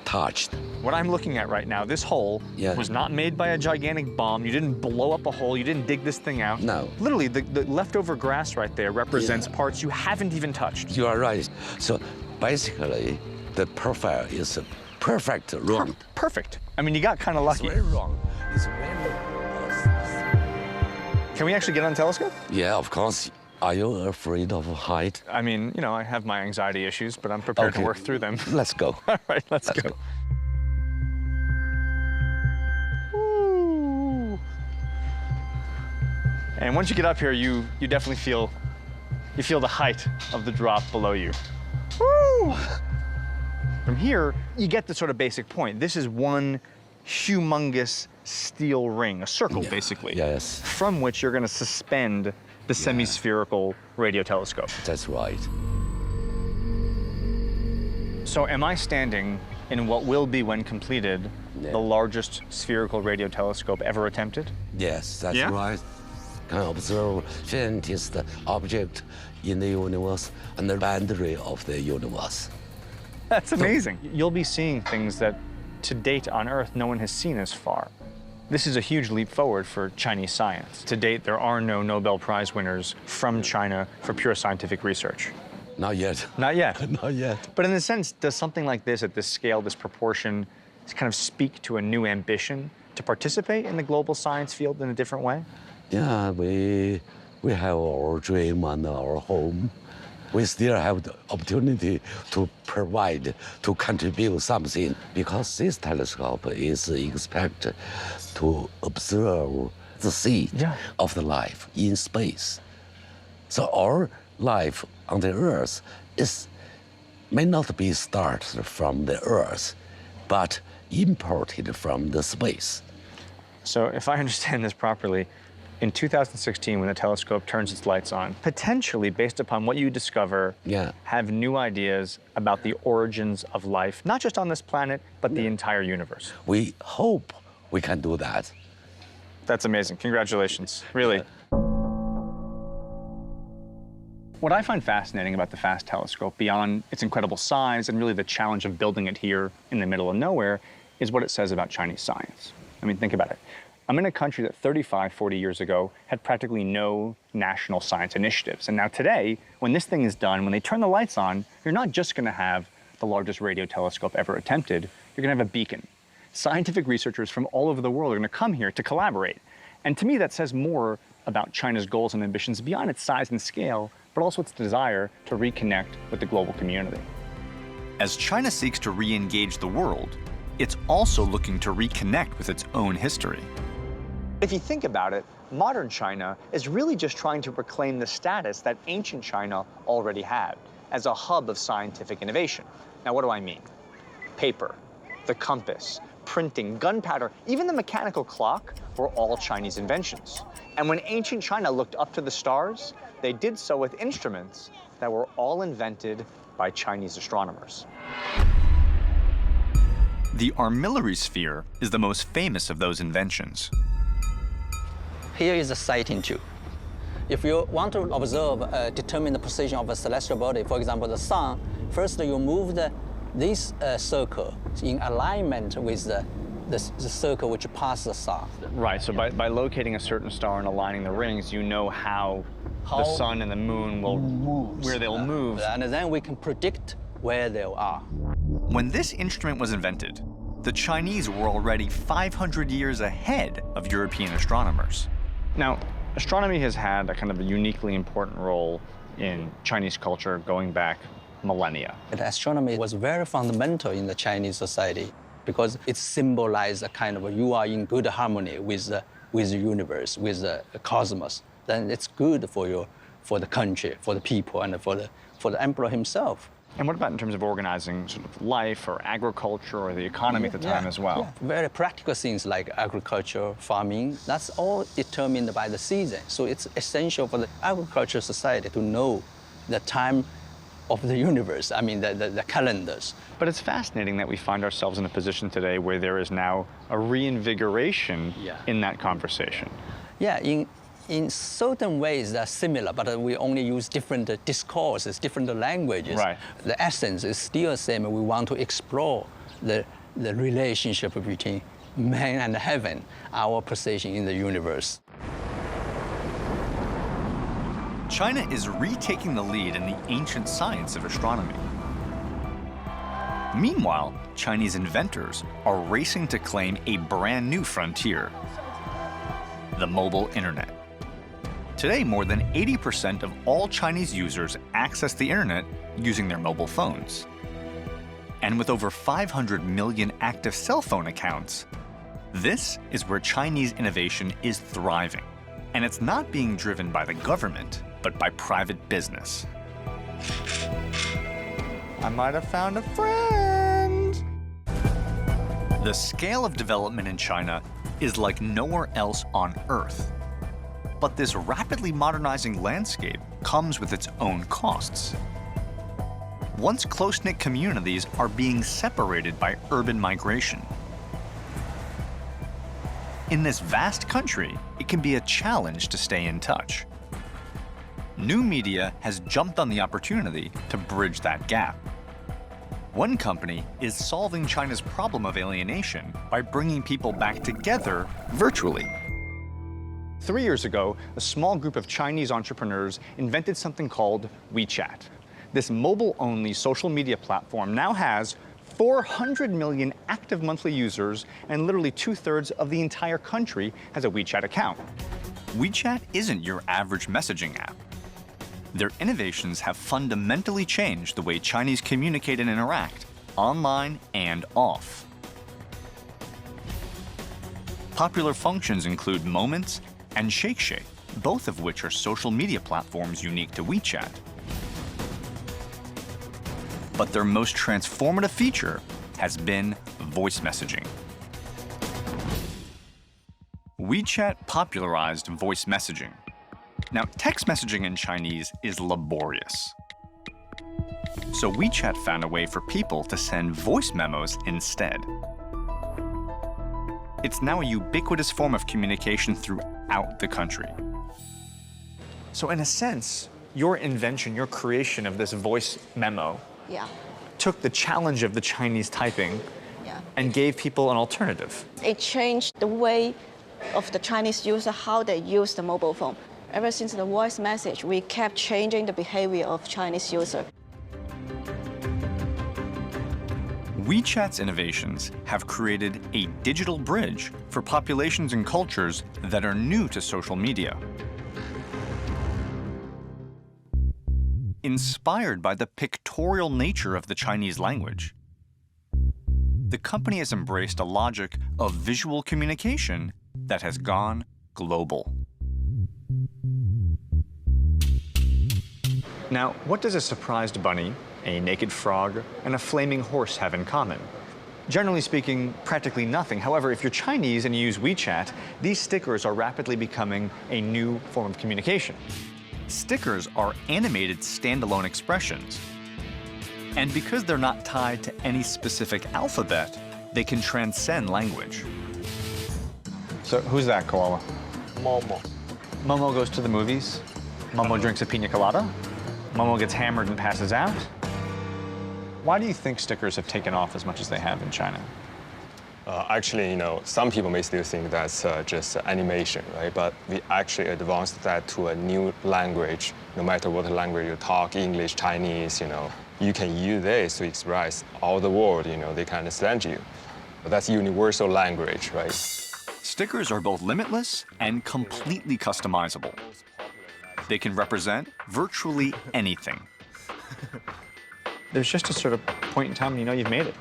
touched. What I'm looking at right now, this hole was not made by a gigantic bomb. You didn't blow up a hole. You didn't dig this thing out. No. Literally, the leftover grass right there represents parts you haven't even touched. You are right. So basically, the profile is perfect wrong. Perfect. I mean, you got kind of lucky. It's very wrong. It's very wrong. Can we actually get on the telescope? Yeah, of course. Are you afraid of height? I mean, you know, I have my anxiety issues, but I'm prepared to work through them. Let's go. All right, let's go. Ooh. And once you get up here, you definitely feel the height of the drop below you. Woo! From here, you get the sort of basic point. This is one humongous steel ring, a circle, basically. Yes. From which you're going to suspend the semi-spherical radio telescope. That's right. So am I standing in what will be, when completed, the largest spherical radio telescope ever attempted? Yes, that's right. Can observe faintest object in the universe and the boundary of the universe. That's amazing. You'll be seeing things that, to date on Earth, no one has seen as far. This is a huge leap forward for Chinese science. To date, there are no Nobel Prize winners from China for pure scientific research. Not yet. Not yet. Not yet. But in a sense, does something like this, at this scale, this proportion, kind of speak to a new ambition to participate in the global science field in a different way? Yeah, we have our dream and our home. We still have the opportunity to provide, to contribute something, because this telescope is expected to observe the seed of the life in space. So our life on the Earth may not be started from the Earth, but imported from the space. So if I understand this properly, in 2016, when the telescope turns its lights on, potentially, based upon what you discover, have new ideas about the origins of life, not just on this planet, but the entire universe. We hope we can do that. That's amazing. Congratulations, really. What I find fascinating about the FAST telescope, beyond its incredible size and really the challenge of building it here in the middle of nowhere, is what it says about Chinese science. I mean, think about it. I'm in a country that 35, 40 years ago had practically no national science initiatives. And now today, when this thing is done, when they turn the lights on, you're not just going to have the largest radio telescope ever attempted, you're going to have a beacon. Scientific researchers from all over the world are going to come here to collaborate. And to me, that says more about China's goals and ambitions beyond its size and scale, but also its desire to reconnect with the global community. As China seeks to re-engage the world, it's also looking to reconnect with its own history. If you think about it, modern China is really just trying to reclaim the status that ancient China already had as a hub of scientific innovation. Now, what do I mean? Paper, the compass, printing, gunpowder, even the mechanical clock were all Chinese inventions. And when ancient China looked up to the stars, they did so with instruments that were all invented by Chinese astronomers. The armillary sphere is the most famous of those inventions. Here is a sighting tube. If you want to observe, determine the position of a celestial body, for example, the sun, first you move this circle in alignment with the circle which passes the sun. Right, so by locating a certain star and aligning the rings, you know how the sun and the moon will where they'll move. And then we can predict where they are. When this instrument was invented, the Chinese were already 500 years ahead of European astronomers. Now, astronomy has had a kind of a uniquely important role in Chinese culture going back millennia. Astronomy was very fundamental in the Chinese society because it symbolized a kind of you are in good harmony with the universe, with the cosmos. Then it's good for the country, for the people, and for the emperor himself. And what about in terms of organizing sort of life or agriculture or the economy at the time as well? Yeah. Very practical things like agriculture, farming, that's all determined by the season. So it's essential for the agricultural society to know the time of the universe, I mean the calendars. But it's fascinating that we find ourselves in a position today where there is now a reinvigoration in that conversation. Yeah, in certain ways they're similar, but we only use different discourses, different languages. Right. The essence is still the same. We want to explore the relationship between man and heaven, our position in the universe. China is retaking the lead in the ancient science of astronomy. Meanwhile, Chinese inventors are racing to claim a brand new frontier: the mobile internet. Today, more than 80% of all Chinese users access the internet using their mobile phones. And with over 500 million active cell phone accounts, this is where Chinese innovation is thriving. And it's not being driven by the government, but by private business. I might have found a friend. The scale of development in China is like nowhere else on Earth. But this rapidly modernizing landscape comes with its own costs. Once close-knit communities are being separated by urban migration. In this vast country, it can be a challenge to stay in touch. New media has jumped on the opportunity to bridge that gap. One company is solving China's problem of alienation by bringing people back together virtually. 3 years ago, a small group of Chinese entrepreneurs invented something called WeChat. This mobile-only social media platform now has 400 million active monthly users, and literally 2/3 of the entire country has a WeChat account. WeChat isn't your average messaging app. Their innovations have fundamentally changed the way Chinese communicate and interact, online and off. Popular functions include Moments and Shake, both of which are social media platforms unique to WeChat. But their most transformative feature has been voice messaging. WeChat popularized voice messaging. Now, text messaging in Chinese is laborious. So WeChat found a way for people to send voice memos instead. It's now a ubiquitous form of communication throughout the country. So in a sense, your invention, your creation of this voice memo took the challenge of the Chinese typing and gave people an alternative. It changed the way of the Chinese user, how they use the mobile phone. Ever since the voice message, we kept changing the behavior of Chinese user. WeChat's innovations have created a digital bridge for populations and cultures that are new to social media. Inspired by the pictorial nature of the Chinese language, the company has embraced a logic of visual communication that has gone global. Now, what does a surprised bunny, a naked frog, and a flaming horse have in common? Generally speaking, practically nothing. However, if you're Chinese and you use WeChat, these stickers are rapidly becoming a new form of communication. Stickers are animated standalone expressions. And because they're not tied to any specific alphabet, they can transcend language. So who's that, Koala? Momo. Momo goes to the movies. Momo drinks a pina colada. Momo gets hammered and passes out. Why do you think stickers have taken off as much as they have in China? Actually, some people may still think that's just animation, right? But we actually advanced that to a new language. No matter what language you talk, English, Chinese, you can use this to express all the world, they can understand you. But that's universal language, right? Stickers are both limitless and completely customizable. They can represent virtually anything. There's just a sort of point in time when you know you've made it.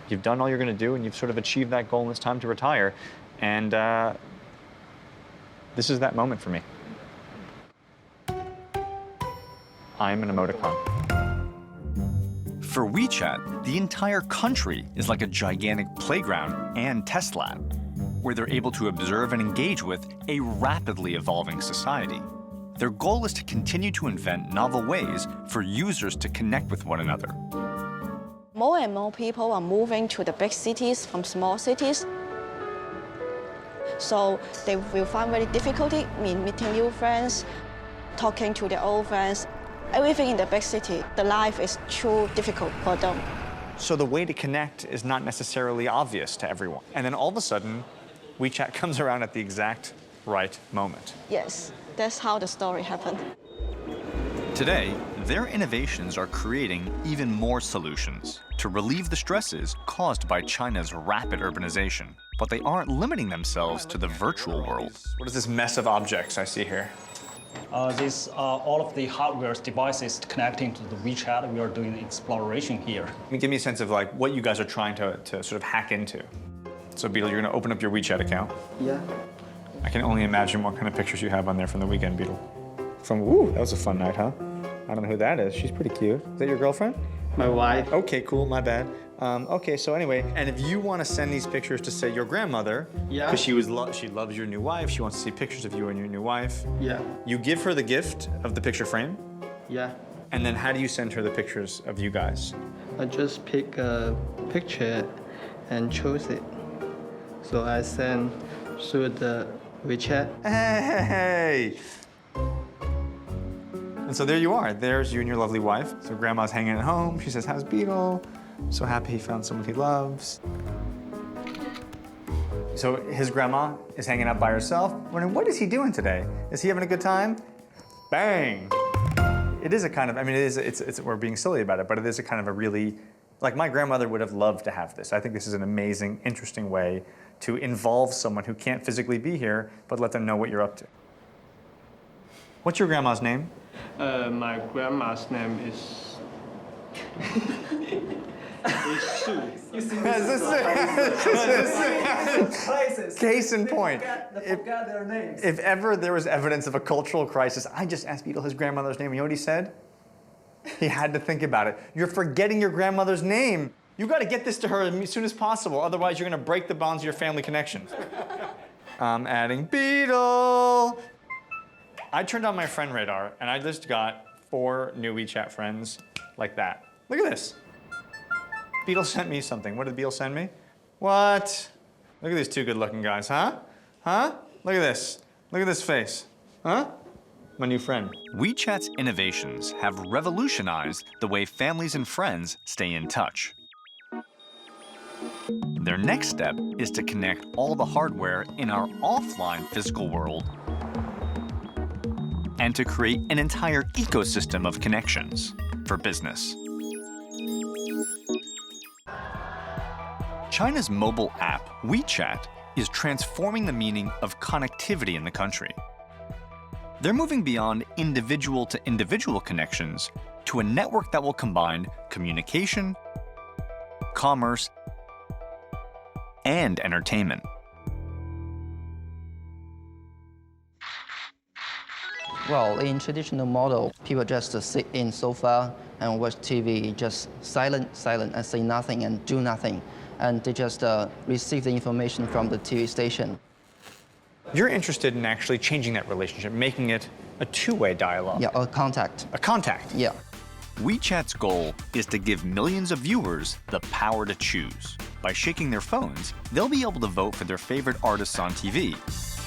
You've done all you're going to do, and you've sort of achieved that goal, and it's time to retire. And this is that moment for me. I'm an emoticon. For WeChat, the entire country is like a gigantic playground and test lab, where they're able to observe and engage with a rapidly evolving society. Their goal is to continue to invent novel ways for users to connect with one another. More and more people are moving to the big cities from small cities. So they will find very difficulty in meeting new friends, talking to their old friends. Everything in the big city, the life is too difficult for them. So the way to connect is not necessarily obvious to everyone. And then all of a sudden, WeChat comes around at the exact right moment. Yes, that's how the story happened. Today, their innovations are creating even more solutions to relieve the stresses caused by China's rapid urbanization. But they aren't limiting themselves to the virtual world. What is this mess of objects I see here? These are all of the hardware devices connecting to the WeChat. We are doing the exploration here. Give me a sense of like what you guys are trying to sort of hack into. So Beetle, you're going to open up your WeChat account. Yeah. I can only imagine what kind of pictures you have on there from the weekend, Beetle. Ooh, that was a fun night, huh? I don't know who that is. She's pretty cute. Is that your girlfriend? My wife. Okay, cool, my bad. Okay, so anyway, and if you want to send these pictures to, say, your grandmother, yeah, because she loves your new wife, she wants to see pictures of you and your new wife. Yeah. You give her the gift of the picture frame. Yeah. And then how do you send her the pictures of you guys? I just pick a picture and choose it. So I send through the WeChat. Hey! And so there you are. There's you and your lovely wife. So grandma's hanging at home. She says, how's Beetle? So happy he found someone he loves. So his grandma is hanging out by herself, wondering, what is he doing today? Is he having a good time? Bang! It is a kind of, I mean, we're being silly about it, but it is a kind of a really, like my grandmother would have loved to have this. I think this is an amazing, interesting way to involve someone who can't physically be here, but let them know what you're up to. What's your grandma's name? My grandma's name is... Case in point. Forgot their names. If ever there was evidence of a cultural crisis, I just asked Beetle his grandmother's name. You know what he said? He had to think about it. You're forgetting your grandmother's name. You got to get this to her as soon as possible. Otherwise, you're going to break the bonds of your family connection. I'm adding Beetle. I turned on my friend radar, and I just got 4 new WeChat friends like that. Look at this. Beetle sent me something. What did Beetle send me? What? Look at these 2 good-looking guys, huh? Huh? Look at this. Look at this face. Huh? My new friend. WeChat's innovations have revolutionized the way families and friends stay in touch. Their next step is to connect all the hardware in our offline physical world and to create an entire ecosystem of connections for business. China's mobile app, WeChat, is transforming the meaning of connectivity in the country. They're moving beyond individual-to-individual connections to a network that will combine communication, commerce, and entertainment. Well, in traditional model, people just sit in sofa and watch TV, just silent, and say nothing and do nothing. And they just receive the information from the TV station. You're interested in actually changing that relationship, making it a 2-way dialogue. Yeah, a contact. A contact. Yeah. WeChat's goal is to give millions of viewers the power to choose. By shaking their phones, they'll be able to vote for their favorite artists on TV,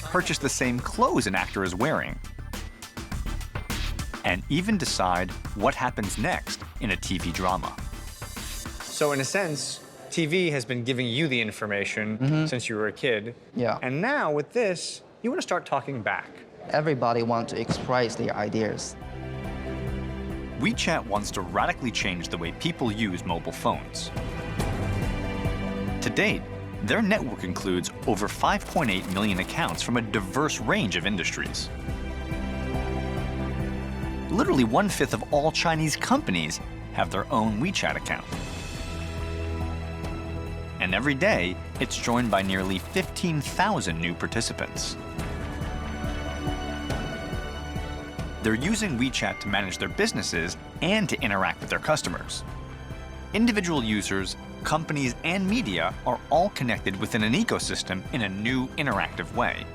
purchase the same clothes an actor is wearing, and even decide what happens next in a TV drama. So in a sense, TV has been giving you the information since you were a kid. Yeah. And now with this, you want to start talking back. Everybody wants to express their ideas. WeChat wants to radically change the way people use mobile phones. To date, their network includes over 5.8 million accounts from a diverse range of industries. Literally 1/5 of all Chinese companies have their own WeChat account. And every day, it's joined by nearly 15,000 new participants. They're using WeChat to manage their businesses and to interact with their customers. Individual users, companies, and media are all connected within an ecosystem in a new interactive way.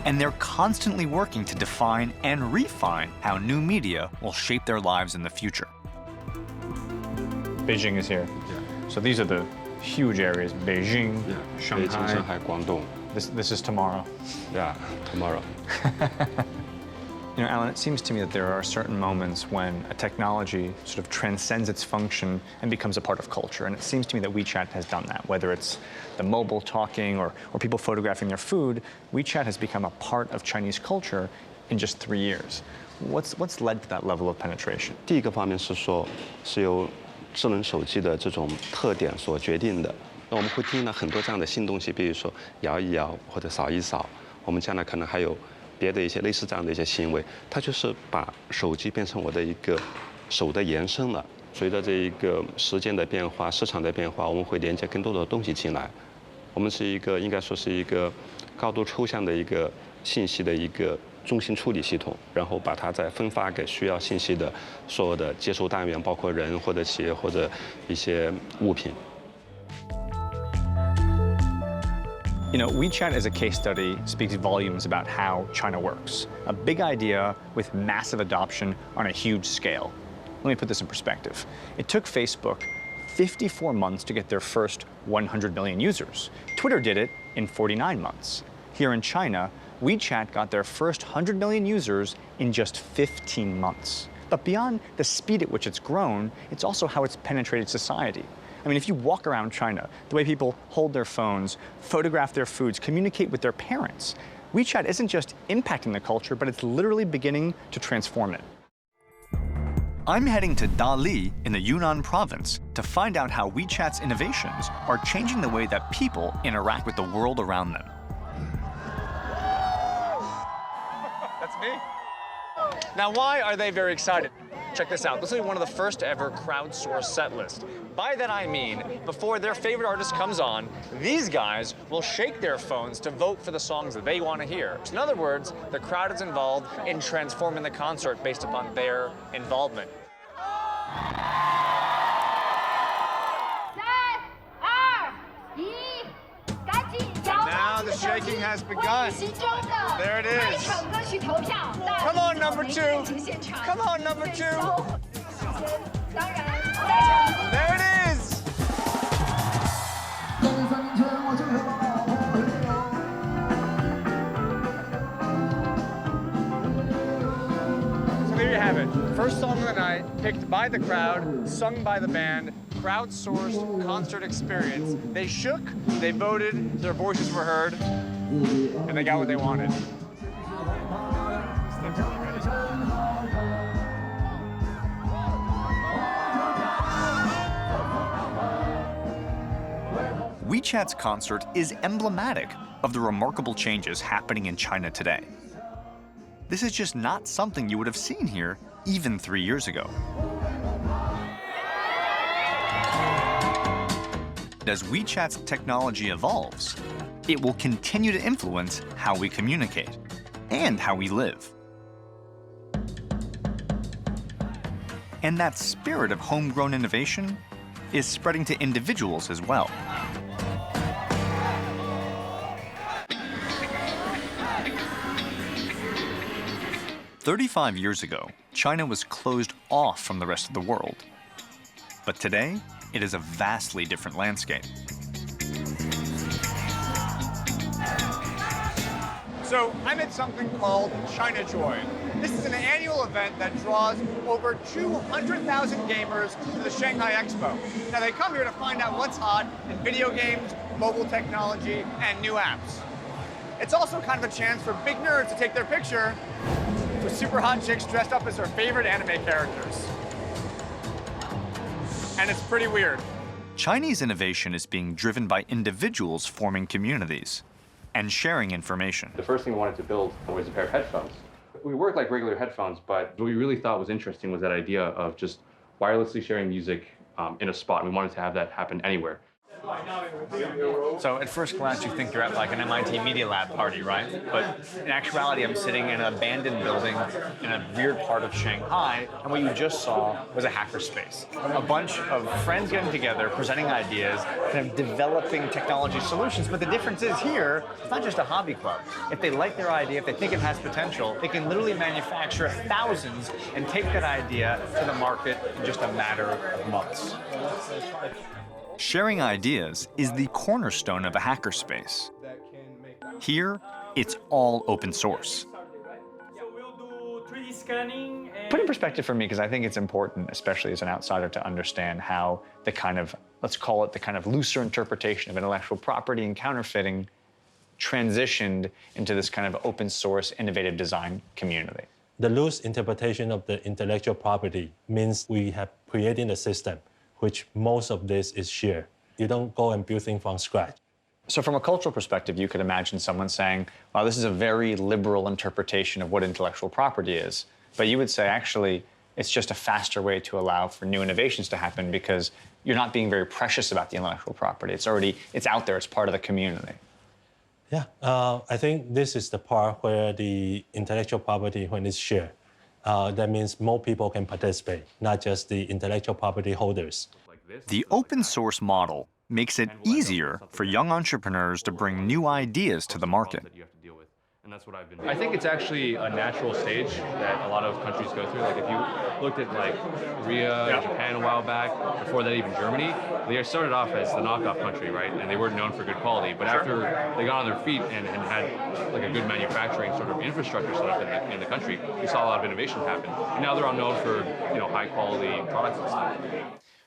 And they're constantly working to define and refine how new media will shape their lives in the future. Beijing is here. Yeah. So these are the huge areas. Beijing, Shanghai. Beijing, Shanghai, Guangdong. This is tomorrow. Yeah, tomorrow. You know, Alan, it seems to me that there are certain moments when a technology sort of transcends its function and becomes a part of culture. And it seems to me that WeChat has done that. Whether it's the mobile talking or people photographing their food, WeChat has become a part of Chinese culture in just 3 years. What's led to that level of penetration? 第一个方面是说，是由智能手机的这种特点所决定的。那我们会听到很多这样的新东西，比如说摇一摇或者扫一扫。我们将来可能还有别的一些类似这样的一些行为，它就是把手机变成我的一个手的延伸了。随着这一个时间的变化、市场的变化，我们会连接更多的东西进来。我们是一个应该说是一个高度抽象的一个信息的一个中心处理系统，然后把它再分发给需要信息的所有的接收单元，包括人或者企业或者一些物品。You know, WeChat as a case study speaks volumes about how China works. A big idea with massive adoption on a huge scale. Let me put this in perspective. It took Facebook 54 months to get their first 100 million users. Twitter did it in 49 months. Here in China, WeChat got their first 100 million users in just 15 months. But beyond the speed at which it's grown, it's also how it's penetrated society. I mean, if you walk around China, the way people hold their phones, photograph their foods, communicate with their parents, WeChat isn't just impacting the culture, but it's literally beginning to transform it. I'm heading to Dali in the Yunnan province to find out how WeChat's innovations are changing the way that people interact with the world around them. That's me. Now, why are they very excited? Check this out. This will be one of the first ever crowdsourced set lists. By that I mean, before their favorite artist comes on, these guys will shake their phones to vote for the songs that they want to hear. In other words, the crowd is involved in transforming the concert based upon their involvement. Now the shaking has begun. There it is. Come on, number two. Come on, number two. There it is. So there you have it. First song of the night, picked by the crowd, sung by the band, crowdsourced concert experience. They shook, they voted, their voices were heard, and they got what they wanted. WeChat's concert is emblematic of the remarkable changes happening in China today. This is just not something you would have seen here even 3 years ago. As WeChat's technology evolves, it will continue to influence how we communicate and how we live. And that spirit of homegrown innovation is spreading to individuals as well. "35 years ago, China was closed off from the rest of the world. But today, it is a vastly different landscape. So I'm at something called China Joy. This is an annual event that draws over 200,000 gamers to the Shanghai Expo. Now they come here to find out what's hot in video games, mobile technology, and new apps. It's also kind of a chance for big nerds to take their picture with super hot chicks dressed up as their favorite anime characters. And it's pretty weird. Chinese innovation is being driven by individuals forming communities and sharing information. The first thing we wanted to build was a pair of headphones. We work like regular headphones, but what we really thought was interesting was that idea of just wirelessly sharing music in a spot. We wanted to have that happen anywhere. So at first glance, you think you're at like an MIT Media Lab party, right? But in actuality, I'm sitting in an abandoned building in a weird part of Shanghai, and what you just saw was a hackerspace. A bunch of friends getting together, presenting ideas, kind of developing technology solutions. But the difference is here, it's not just a hobby club. If they like their idea, if they think it has potential, they can literally manufacture thousands and take that idea to the market in just a matter of months. Sharing ideas is the cornerstone of a hackerspace. Here, it's all open source. Put in perspective for me, because I think it's important, especially as an outsider, to understand how the kind of, let's call it the kind of looser interpretation of intellectual property and counterfeiting transitioned into this kind of open source, innovative design community. The loose interpretation of the intellectual property means we have created a system which most of this is shared. You don't go and build things from scratch. So from a cultural perspective, you could imagine someone saying, wow, this is a very liberal interpretation of what intellectual property is. But you would say, actually, it's just a faster way to allow for new innovations to happen because you're not being very precious about the intellectual property. It's out there, it's part of the community. Yeah, I think this is the part where the intellectual property, when it's shared, that means more people can participate, not just the intellectual property holders. The open source model makes it easier for young entrepreneurs to bring new ideas to the market. I think it's actually a natural stage that a lot of countries go through. Like if you looked at like Korea, Japan a while back, before that even Germany, they started off as the knockoff country, right? And they weren't known for good quality. But after they got on their feet and had like a good manufacturing sort of infrastructure set up in the country, we saw a lot of innovation happen. And now they're all known for high quality products and stuff.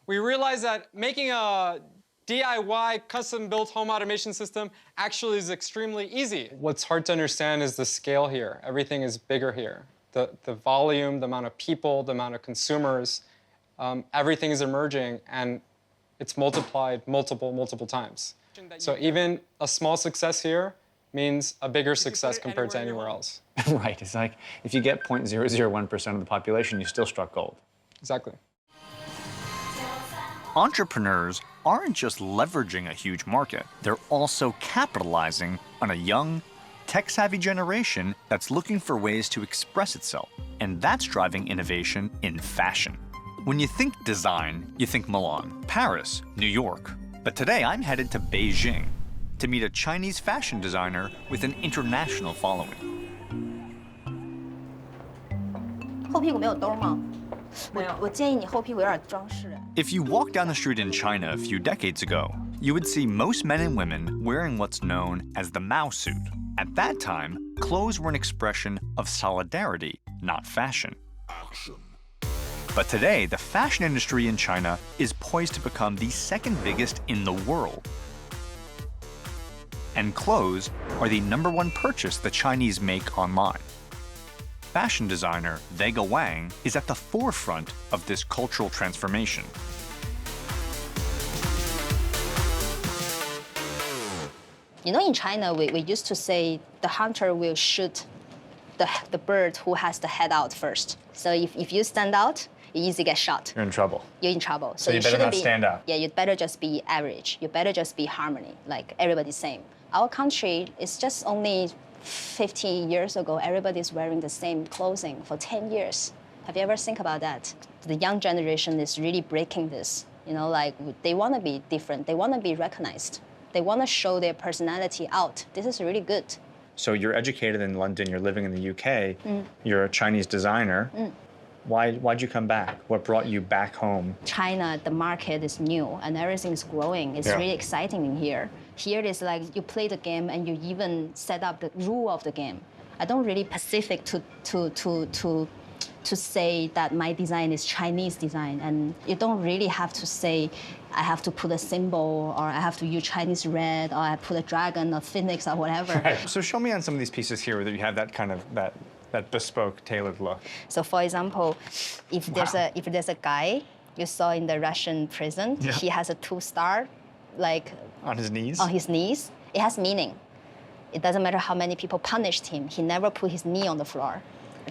We realized that making a DIY custom-built home automation system actually is extremely easy. What's hard to understand is the scale here. Everything is bigger here. The volume, the amount of people, the amount of consumers, everything is emerging and it's multiplied multiple times. So even a small success here means a bigger success compared to anywhere else. Right, it's like if you get 0.001% of the population, you still struck gold. Exactly. Entrepreneurs aren't just leveraging a huge market, they're also capitalizing on a young, tech-savvy generation that's looking for ways to express itself. And that's driving innovation in fashion. When you think design, you think Milan, Paris, New York. But today I'm headed to Beijing to meet a Chinese fashion designer with an international following. 后屁股没有兜吗？我建议你后屁股有点装饰。 If you walk down the street in China a few decades ago, you would see most men and women wearing what's known as the Mao suit. At that time, clothes were an expression of solidarity, not fashion. But today, the fashion industry in China is poised to become the second biggest in the world. And clothes are the #1 purchase the Chinese make online. Fashion designer Vega Wang is at the forefront of this cultural transformation. You know, in China, we used to say the hunter will shoot the bird who has the head out first. So if you stand out, you easily get shot. You're in trouble. You're in trouble. So you better not stand out. Yeah, you'd better just be average. You better just be harmony, like everybody's same. Our country is just only 50 years ago, everybody's wearing the same clothing for 10 years. Have you ever think about that? The young generation is really breaking this. You know, like they want to be different. They want to be recognized. They want to show their personality out. This is really good. So you're educated in London, you're living in the UK, you're a Chinese designer. Why'd you come back? What brought you back home? China, the market is new and everything is growing. It's really exciting in here. Here is like you play the game and you even set up the rule of the game. I don't really specific to say that my design is Chinese design, and you don't really have to say I have to put a symbol or I have to use Chinese red or I put a dragon or phoenix or whatever. Right. So show me on some of these pieces here that you have that kind of that bespoke, tailored look. So for example, if there's a guy you saw in the Russian prison, Yeah. he has a 2-star, like On his knees? on his knees. It has meaning. It doesn't matter how many people punished him. He never put his knee on the floor.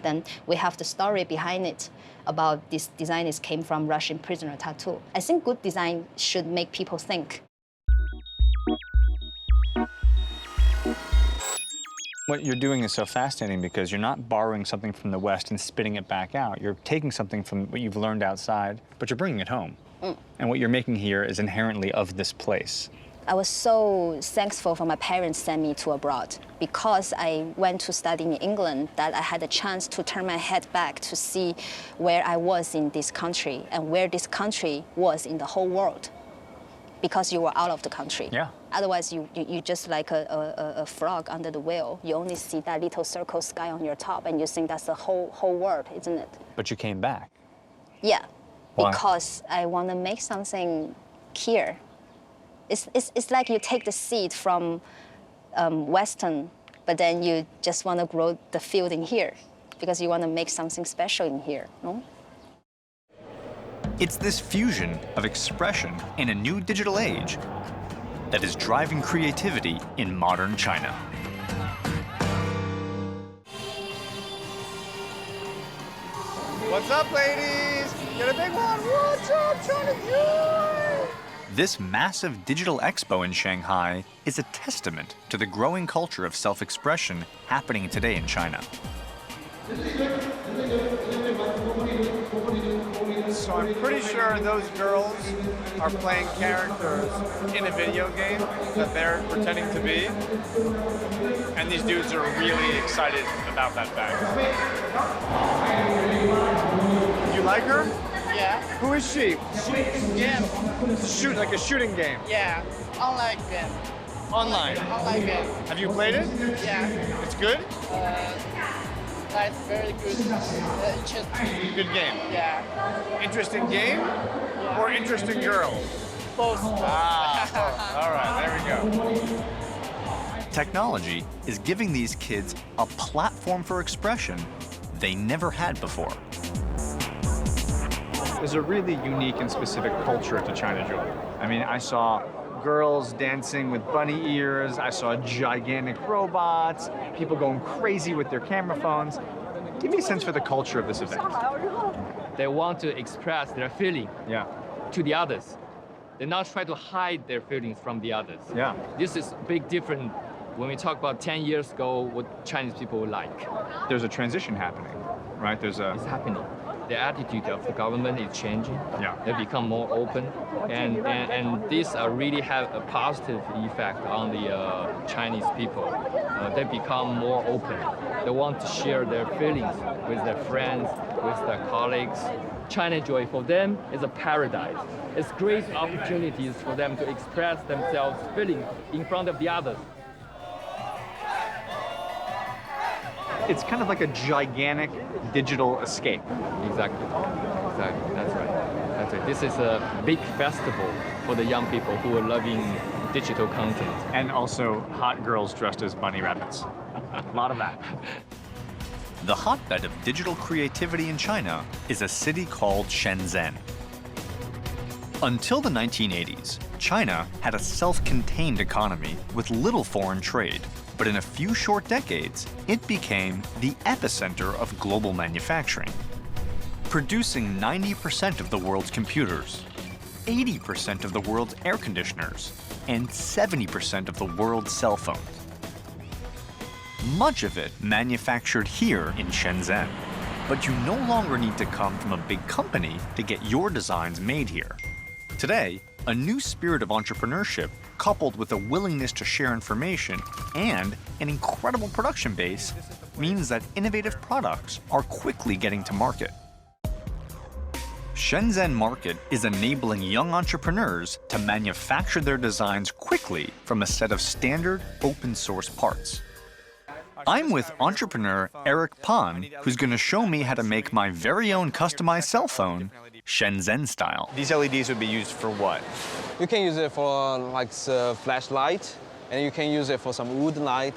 Then we have the story behind it about this design came from Russian prisoner tattoo. I think good design should make people think. What you're doing is so fascinating because you're not borrowing something from the West and spitting it back out. You're taking something from what you've learned outside, but you're bringing it home. And what you're making here is inherently of this place. I was so thankful for my parents sent me to abroad because I went to study in England that I had a chance to turn my head back to see where I was in this country and where this country was in the whole world because you were out of the country. Yeah. Otherwise, you just like a frog under the wheel. You only see that little circle sky on your top and you think that's the whole world, isn't it? But you came back. Yeah, Why? because I want to make something here. It's like you take the seed from Western, but then you just want to grow the field in here because you want to make something special in here, no? It's this fusion of expression in a new digital age that is driving creativity in modern China. What's up, ladies? Get a big one. What's up, China? This massive digital expo in Shanghai is a testament to the growing culture of self-expression happening today in China. So I'm pretty sure those girls are playing characters in a video game that they're pretending to be. And these dudes are really excited about that fact. You like her? Yeah. Who is she? Game. Shoot, like a shooting game. Yeah. Online game. Online? Online game. Have you played it? Yeah. It's good? That's very good. Interesting. Good game. Yeah. Interesting game or interesting girl? Both. Ah, all right, there we go. Technology is giving these kids a platform for expression they never had before. There's a really unique and specific culture to China, Joel. I mean, I saw girls dancing with bunny ears. I saw gigantic robots, people going crazy with their camera phones. Give me a sense for the culture of this event. They want to express their feeling to the others. They not try to hide their feelings from the others. Yeah. This is big difference when we talk about 10 years ago what Chinese people like. There's a transition happening, right? It's happening. The attitude of the government is changing. Yeah. They become more open, and this really have a positive effect on the Chinese people. They become more open. They want to share their feelings with their friends, with their colleagues. China Joy for them is a paradise. It's great opportunities for them to express themselves feelings in front of the others. It's kind of like a gigantic digital escape. Exactly. That's right. This is a big festival for the young people who are loving digital content. And also hot girls dressed as bunny rabbits. A lot of that. The hotbed of digital creativity in China is a city called Shenzhen. Until the 1980s, China had a self-contained economy with little foreign trade. But in a few short decades, it became the epicenter of global manufacturing, producing 90% of the world's computers, 80% of the world's air conditioners, and 70% of the world's cell phones. Much of it manufactured here in Shenzhen. But you no longer need to come from a big company to get your designs made here. Today, a new spirit of entrepreneurship, coupled with a willingness to share information and an incredible production base, means that innovative products are quickly getting to market. Shenzhen market is enabling young entrepreneurs to manufacture their designs quickly from a set of standard open source parts. I'm with entrepreneur Eric Pan, who's going to show me how to make my very own customized cell phone, Shenzhen style. These LEDs would be used for what? You can use it for like flashlight, and you can use it for some mood light.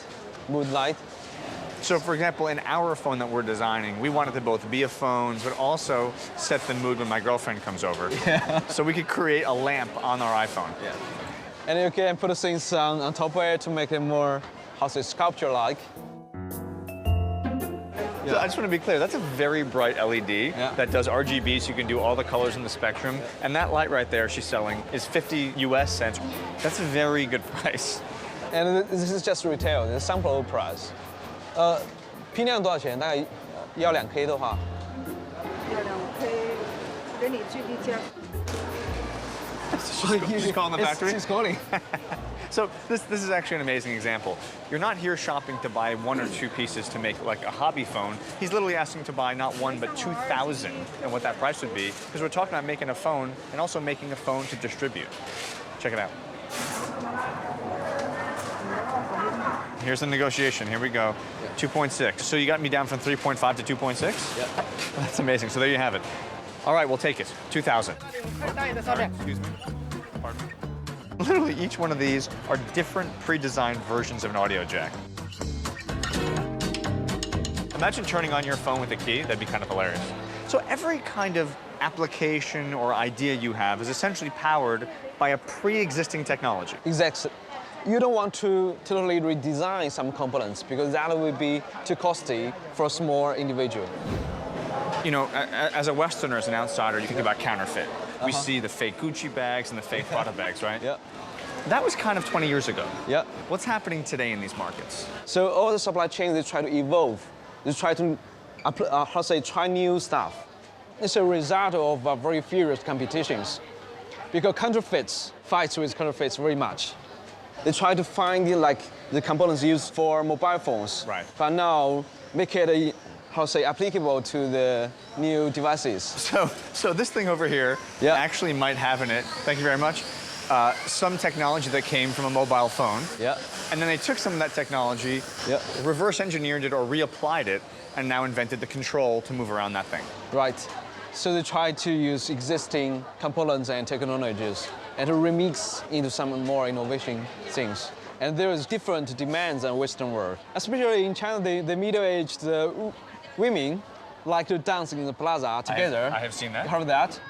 So for example, in our phone that we're designing, we want it to both be a phone, but also set the mood when my girlfriend comes over. Yeah. So we could create a lamp on our iPhone. Yeah. And you can put things on top of it to make it more, sculpture-like. So I just want to be clear, that's a very bright LED that does RGB, so you can do all the colors in the spectrum. And that light right there she's selling is 50 US cents. That's a very good price. And this is just retail, the sample price. 批量多少钱？大概要2K 的话。要2K，给你最低价。 She's calling the factory? She's calling. So this is actually an amazing example. You're not here shopping to buy 1 or 2 pieces to make like a hobby phone. He's literally asking to buy not 1 but 2,000 and what that price would be, because we're talking about making a phone and also making a phone to distribute. Check it out. Here's the negotiation. Here we go. 2.6. So you got me down from 3.5 to 2.6? Yep. That's amazing. So there you have it. All right, we'll take it. 2,000. Excuse me. Pardon me. Literally, each one of these are different pre-designed versions of an audio jack. Imagine turning on your phone with a key. That'd be kind of hilarious. So every kind of application or idea you have is essentially powered by a pre-existing technology. Exactly. You don't want to totally redesign some components because that would be too costly for a small individual. You know, as a Westerner, as an outsider, you think about counterfeit. We see the fake Gucci bags and the fake Prada bags, right? Yeah. That was kind of 20 years ago. Yeah. What's happening today in these markets? So all the supply chains, they try to evolve. They try to, try new stuff. It's a result of very furious competitions. Because counterfeits fights with counterfeits very much. They try to find the components used for mobile phones. Right. But now make it applicable to the new devices. So this thing over here actually might have in it, thank you very much, some technology that came from a mobile phone. Yeah. And then they took some of that technology, reverse engineered it or reapplied it, and now invented the control to move around that thing. Right. So they try to use existing components and technologies and to remix into some more innovation things. And there is different demands in Western world. Especially in China, the middle-aged women like to dance in the plaza together. I have seen that. You heard that?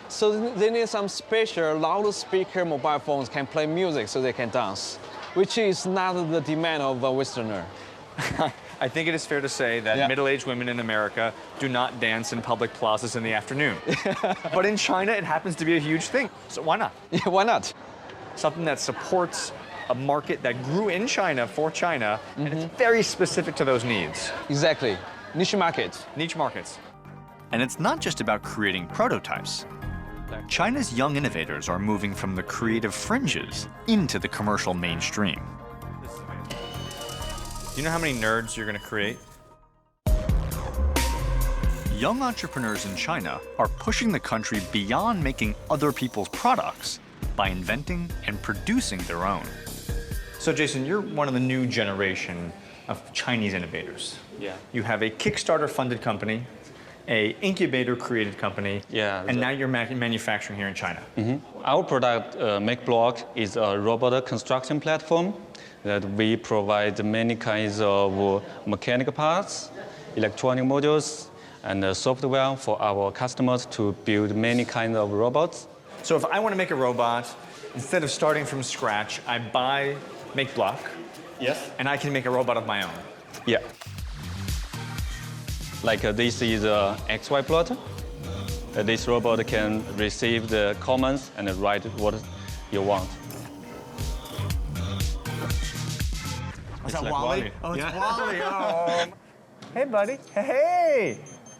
So they need some special loudspeaker mobile phones can play music so they can dance, which is not the demand of a Westerner. I think it is fair to say that middle-aged women in America do not dance in public plazas in the afternoon. But in China, it happens to be a huge thing. So why not? Yeah, why not? Something that supports a market that grew in China for China, and it's very specific to those needs. Exactly. Niche markets. Niche markets. And it's not just about creating prototypes. China's young innovators are moving from the creative fringes into the commercial mainstream. Do you know how many nerds you're going to create? Young entrepreneurs in China are pushing the country beyond making other people's products by inventing and producing their own. So Jason, you're one of the new generation of Chinese innovators. Yeah. You have a Kickstarter-funded company, a incubator-created company, and now you're manufacturing here in China. Our product, Makeblock, is a robot construction platform that we provide many kinds of mechanical parts, electronic modules, and software for our customers to build many kinds of robots. So if I want to make a robot, instead of starting from scratch, I buy Makeblock. Yes. And I can make a robot of my own. Yeah. Like this is a XY plotter. This robot can receive the commands and write what you want. Is that like Wally? Wally. Oh, it's Yeah. Wally. Oh. Hey, buddy. Hey.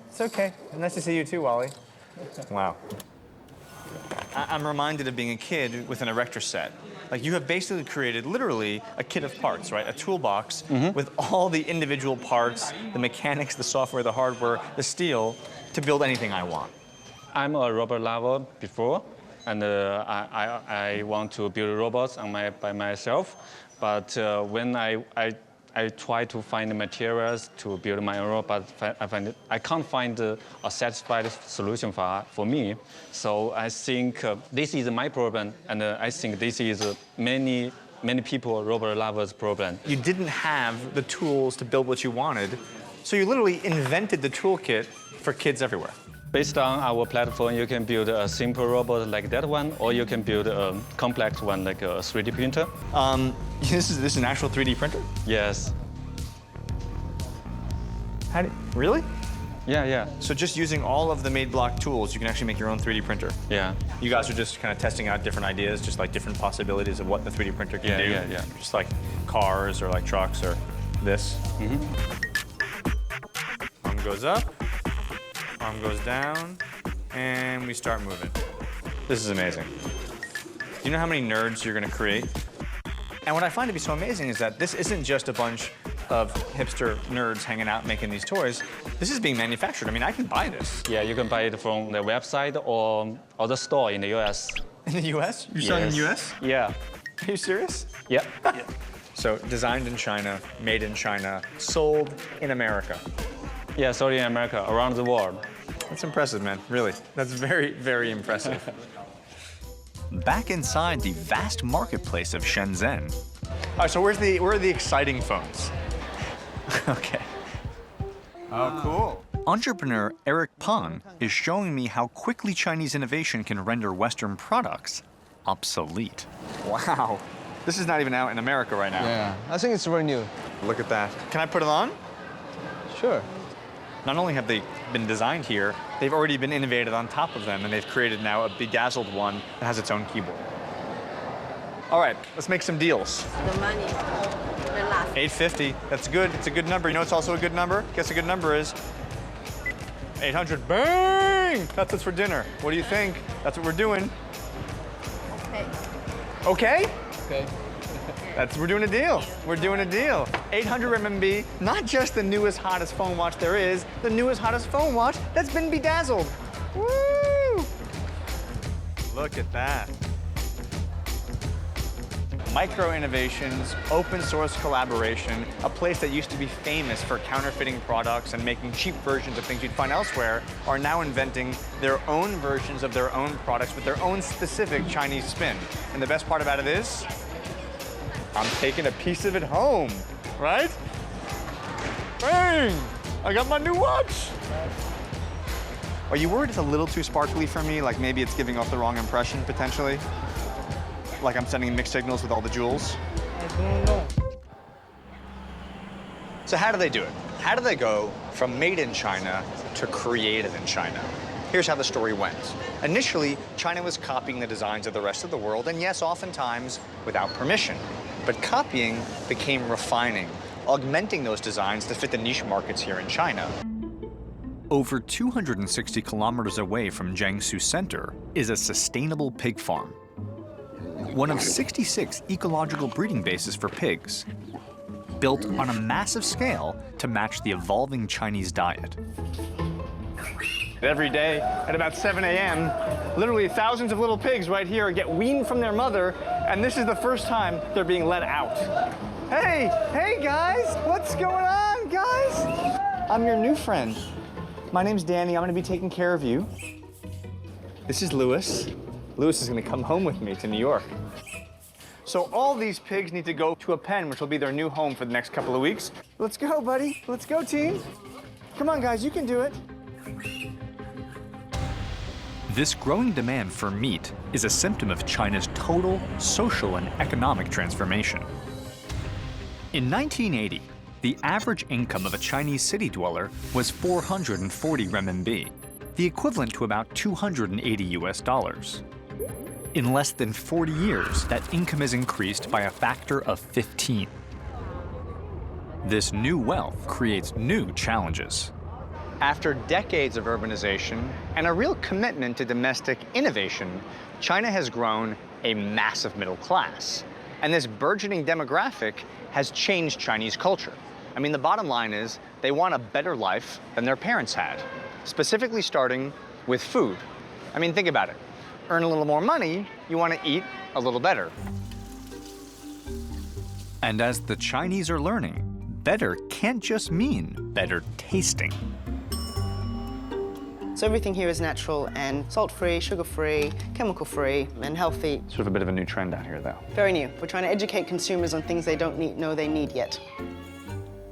It's okay. Nice to see you too, Wally. Wow. I'm reminded of being a kid with an erector set. Like you have basically created literally a kit of parts, right? A toolbox with all the individual parts, the mechanics, the software, the hardware, the steel, to build anything I want. I'm a robot lover before, and I want to build robots by myself. But when I try to find the materials to build my own robot, I can't find a satisfied solution for me. So I think this is my problem, and I think this is many people, robot lovers' problem. You didn't have the tools to build what you wanted, so you literally invented the toolkit for kids everywhere. Based on our platform, you can build a simple robot like that one, or you can build a complex one like a 3D printer. This is an actual 3D printer? Yes. Really? Yeah. So just using all of the Makeblock tools, you can actually make your own 3D printer? Yeah. You guys are just kind of testing out different ideas, just like different possibilities of what the 3D printer can do? Yeah. Just like cars or like trucks or this? Arm goes up. Arm goes down, and we start moving. This is amazing. Do you know how many nerds you're gonna create? And what I find to be so amazing is that this isn't just a bunch of hipster nerds hanging out making these toys. This is being manufactured. I mean, I can buy this. Yeah, you can buy it from the website or the store in the US. In the US? You're selling in the US? Yeah. Are you serious? Yeah. So designed in China, made in China, sold in America. Yeah, sold in America, around the world. That's impressive, man, really. That's very, very impressive. Back inside the vast marketplace of Shenzhen. All right, so where are the exciting phones? Okay. Oh, cool. Entrepreneur Eric Pan is showing me how quickly Chinese innovation can render Western products obsolete. Wow. This is not even out in America right now. Yeah, I think it's very new. Look at that. Can I put it on? Sure. Not only have they been designed here, they've already been innovated on top of them, and they've created now a bedazzled one that has its own keyboard. All right, let's make some deals. The money will last. $850, that's good. It's a good number. You know what's also a good number? Guess a good number is 800. Bang! That's what's for dinner. What do you think? That's what we're doing. Okay. Okay? Okay. We're doing a deal. We're doing a deal. 800 RMB, not just the newest, hottest phone watch there is, the newest, hottest phone watch that's been bedazzled. Woo! Look at that. Micro innovations, open source collaboration, a place that used to be famous for counterfeiting products and making cheap versions of things you'd find elsewhere, are now inventing their own versions of their own products with their own specific Chinese spin. And the best part about it is, I'm taking a piece of it home, right? Bang! I got my new watch! Are you worried it's a little too sparkly for me? Like maybe it's giving off the wrong impression, potentially? Like I'm sending mixed signals with all the jewels? I don't know. So how do they do it? How do they go from made in China to created in China? Here's how the story went. Initially, China was copying the designs of the rest of the world, and yes, oftentimes without permission. But copying became refining, augmenting those designs to fit the niche markets here in China. Over 260 kilometers away from Jiangsu Center is a sustainable pig farm. One of 66 ecological breeding bases for pigs, built on a massive scale to match the evolving Chinese diet. Every day at about 7 a.m., literally thousands of little pigs right here get weaned from their mother, and this is the first time they're being let out. Hey guys, what's going on, guys? I'm your new friend. My name's Danny, I'm gonna be taking care of you. This is Louis. Louis is gonna come home with me to New York. So all these pigs need to go to a pen, which will be their new home for the next couple of weeks. Let's go, buddy. Let's go, team. Come on, guys, you can do it. This growing demand for meat is a symptom of China's total social and economic transformation. In 1980, the average income of a Chinese city dweller was 440 renminbi, the equivalent to about $280 US. In less than 40 years, that income has increased by a factor of 15. This new wealth creates new challenges. After decades of urbanization and a real commitment to domestic innovation, China has grown a massive middle class. And this burgeoning demographic has changed Chinese culture. I mean, the bottom line is they want a better life than their parents had, specifically starting with food. I mean, think about it. Earn a little more money, you want to eat a little better. And as the Chinese are learning, better can't just mean better tasting. So everything here is natural and salt-free, sugar-free, chemical-free, and healthy. Sort of a bit of a new trend out here, though. Very new. We're trying to educate consumers on things they don't know they need yet.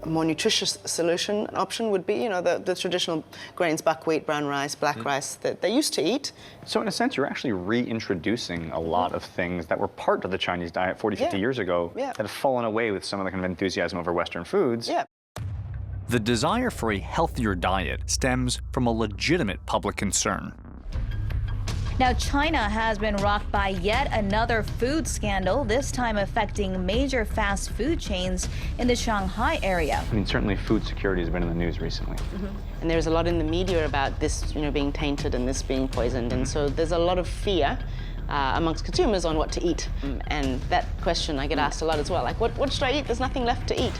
A more nutritious solution option would be, you know, the traditional grains, buckwheat, brown rice, black rice that they used to eat. So in a sense, you're actually reintroducing a lot of things that were part of the Chinese diet 40, 50 years ago that have fallen away with some of the kind of enthusiasm over Western foods. Yeah. The desire for a healthier diet stems from a legitimate public concern. Now, China has been rocked by yet another food scandal, this time affecting major fast food chains in the Shanghai area. I mean, certainly food security has been in the news recently. And there's a lot in the media about this, you know, being tainted and this being poisoned. And so there's a lot of fear amongst consumers on what to eat. And that question I get asked a lot as well, like, what should I eat? There's nothing left to eat.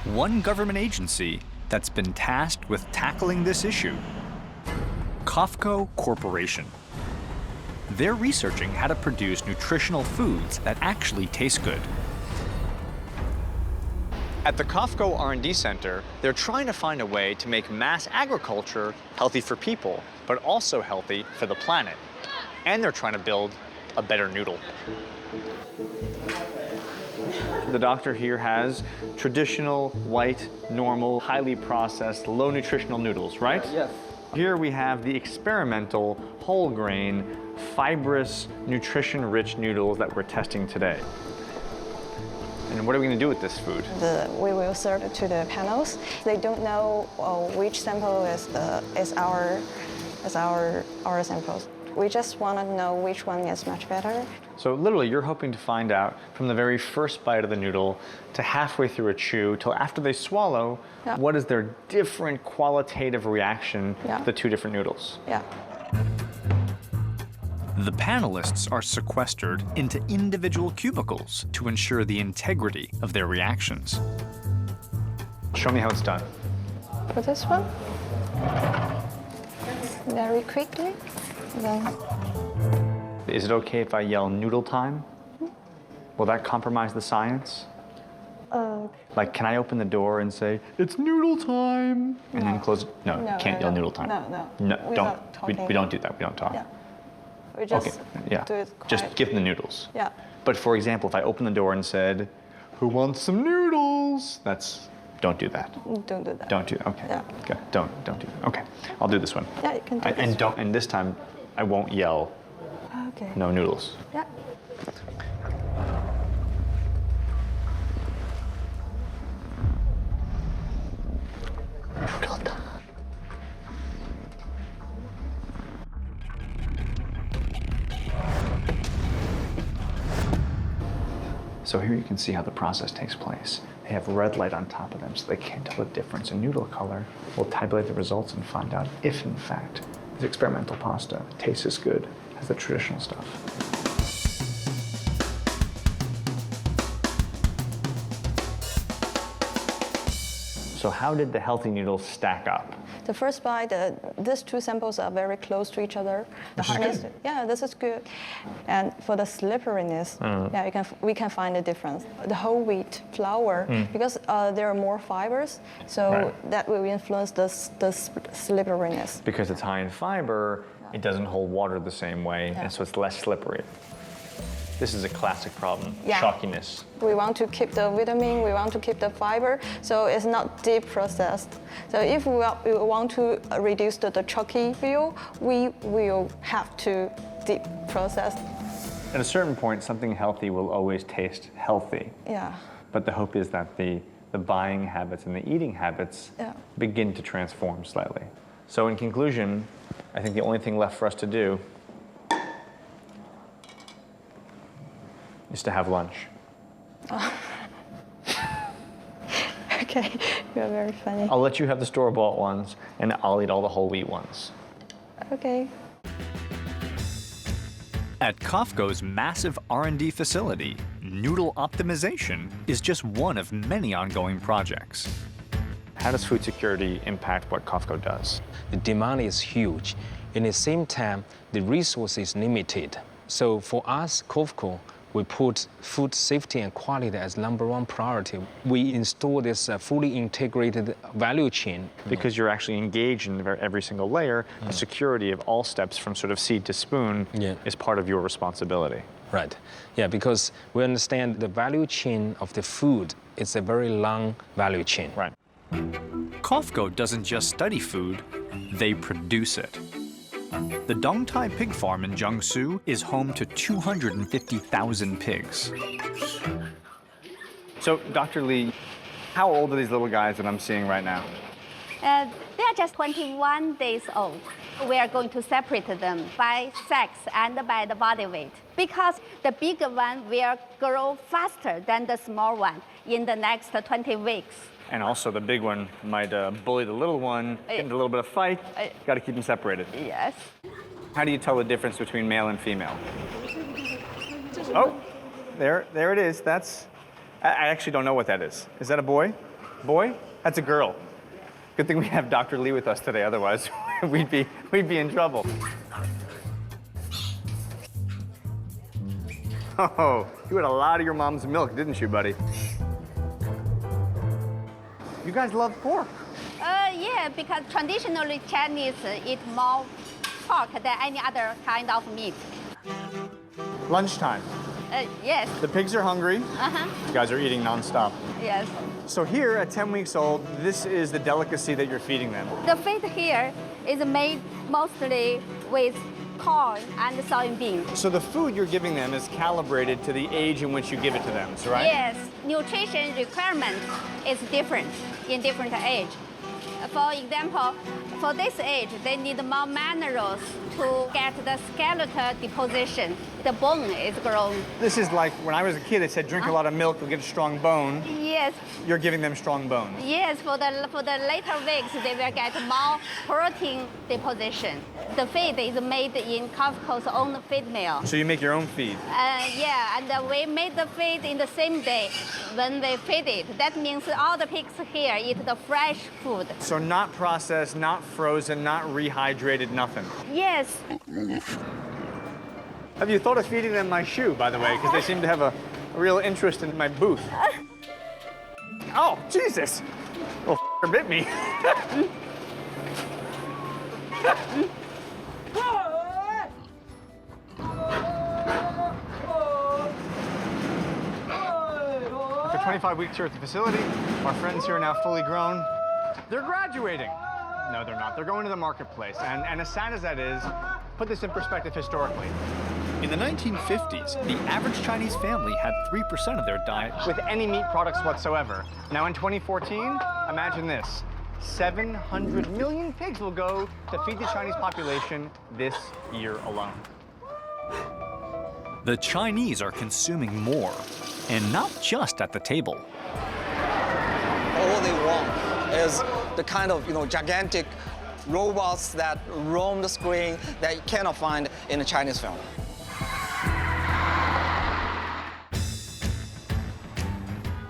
One government agency that's been tasked with tackling this issue, Cofco Corporation. They're researching how to produce nutritional foods that actually taste good. At the Cofco R&D Center, they're trying to find a way to make mass agriculture healthy for people, but also healthy for the planet. And they're trying to build a better noodle. The doctor here has traditional, white, normal, highly processed, low nutritional noodles, right? Yes. Here we have the experimental, whole grain, fibrous, nutrition-rich noodles that we're testing today. And what are we going to do with this food? We will serve it to the panels. They don't know which sample is our samples. We just want to know which one is much better. So literally, you're hoping to find out from the very first bite of the noodle to halfway through a chew, till after they swallow, what is their different qualitative reaction to the two different noodles? Yeah. The panelists are sequestered into individual cubicles to ensure the integrity of their reactions. Show me how it's done. For this one, very quickly. Then. Is it okay if I yell noodle time? Will that compromise the science? Like, can I open the door and say, it's noodle time? And then close it? No, you can't yell noodle time. No, don't. We don't do that. We don't talk. Yeah. We just do it quiet. Just give them the noodles. Yeah. But for example, if I opened the door and said, who wants some noodles? Don't do that. Don't do that. Don't do that. Okay. Yeah. Okay. Don't do that. Okay. I'll do this one. Yeah, you can do this one. And this time, I won't yell. Okay. No noodles. Yeah. So here you can see how the process takes place. They have red light on top of them, so they can't tell the difference in noodle color. We'll tabulate the results and find out if, in fact, this experimental pasta tastes as good as the traditional stuff. So how did the healthy noodles stack up? The first bite, these two samples are very close to each other. The hardness, yeah, this is good. And for the slipperiness, we can find a difference. The whole wheat flour, because there are more fibers, so that will influence the slipperiness. Because it's high in fiber, it doesn't hold water the same way, and so it's less slippery. This is a classic problem, chalkiness. We want to keep the vitamin, we want to keep the fiber, so it's not deep processed. So if we want to reduce the chalky feel, we will have to deep process. At a certain point, something healthy will always taste healthy. Yeah. But the hope is that the buying habits and the eating habits begin to transform slightly. So in conclusion, I think the only thing left for us to do is to have lunch. Oh. Okay, you're very funny. I'll let you have the store-bought ones, and I'll eat all the whole wheat ones. Okay. At Cofco's massive R&D facility, noodle optimization is just one of many ongoing projects. How does food security impact what Cofco does? The demand is huge. At the same time, the resource is limited. So for us, Cofco, we put food safety and quality as #1 priority. We install this fully integrated value chain. Because you're actually engaged in every single layer, the security of all steps from sort of seed to spoon is part of your responsibility. Right. Yeah, because we understand the value chain of the food is a very long value chain. Right. Cofco doesn't just study food, they produce it. The Dongtai pig farm in Jiangsu is home to 250,000 pigs. So, Dr. Li, how old are these little guys that I'm seeing right now? They are just 21 days old. We are going to separate them by sex and by the body weight because the bigger one will grow faster than the small one in the next 20 weeks. And also the big one might bully the little one, get into a little bit of fight. Got to keep them separated. Yes. How do you tell the difference between male and female? Oh, there it is. I actually don't know what that is. Is that a boy? Boy? That's a girl. Good thing we have Dr. Li with us today, otherwise we'd be in trouble. Oh, you had a lot of your mom's milk, didn't you, buddy? You guys love pork. Yeah, because traditionally Chinese eat more pork than any other kind of meat. Lunchtime. Yes. The pigs are hungry. You guys are eating nonstop. Yes. So here at 10 weeks old, this is the delicacy that you're feeding them. The feed here is made mostly with corn and soybean. So the food you're giving them is calibrated to the age in which you give it to them, right? Yes. Nutrition requirement is different in different age. For example, for this age, they need more minerals to get the skeletal deposition. The bone is grown. This is like when I was a kid, they said drink a lot of milk, you'll get a strong bone. Yes. You're giving them strong bones. Yes, for the later weeks, they will get more protein deposition. The feed is made in Cofco's own feed mill. So you make your own feed? Yeah, and we made the feed in the same day when we feed it. That means all the pigs here eat the fresh food. So not processed, not frozen, not rehydrated, nothing? Yes. Have you thought of feeding them my shoe, by the way? Because they seem to have a real interest in my booth. Oh, Jesus! Well, bit me. After 25 weeks here at the facility, our friends here are now fully grown. They're graduating. No, they're not. They're going to the marketplace. And as sad as that is, put this in perspective historically. In the 1950s, the average Chinese family had 3% of their diet with any meat products whatsoever. Now in 2014, imagine this. 700 million pigs will go to feed the Chinese population this year alone. The Chinese are consuming more, and not just at the table. All they want is the kind of, gigantic robots that roam the screen that you cannot find in a Chinese film.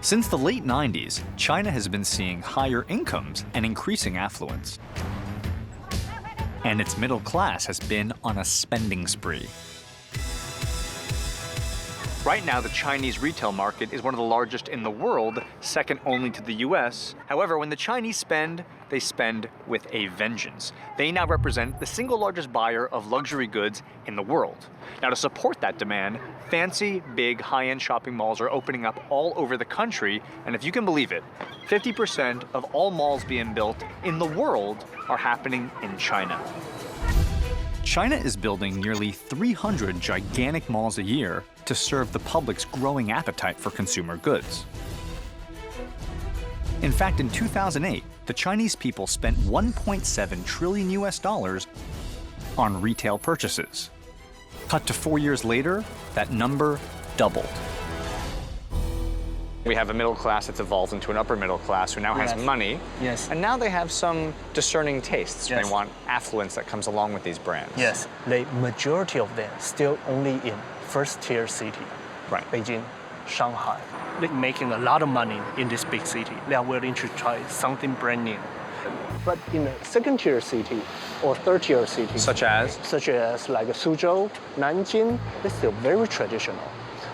Since the late 90s, China has been seeing higher incomes and increasing affluence. And its middle class has been on a spending spree. Right now, the Chinese retail market is one of the largest in the world, second only to the US. However, when the Chinese spend, they spend with a vengeance. They now represent the single largest buyer of luxury goods in the world. Now, to support that demand, fancy, big, high-end shopping malls are opening up all over the country, and if you can believe it, 50% of all malls being built in the world are happening in China. China is building nearly 300 gigantic malls a year to serve the public's growing appetite for consumer goods. In fact, in 2008, the Chinese people spent $1.7 trillion on retail purchases. Cut to 4 years later, that number doubled. We have a middle class that's evolved into an upper middle class who now has money. Yes. And now they have some discerning tastes. Yes. They want affluence that comes along with these brands. Yes, the majority of them still only in first-tier city. Right. Beijing, Shanghai. They're making a lot of money in this big city. They are willing to try something brand new. But in a second-tier city or third-tier city, such as like Suzhou, Nanjing, they're still very traditional.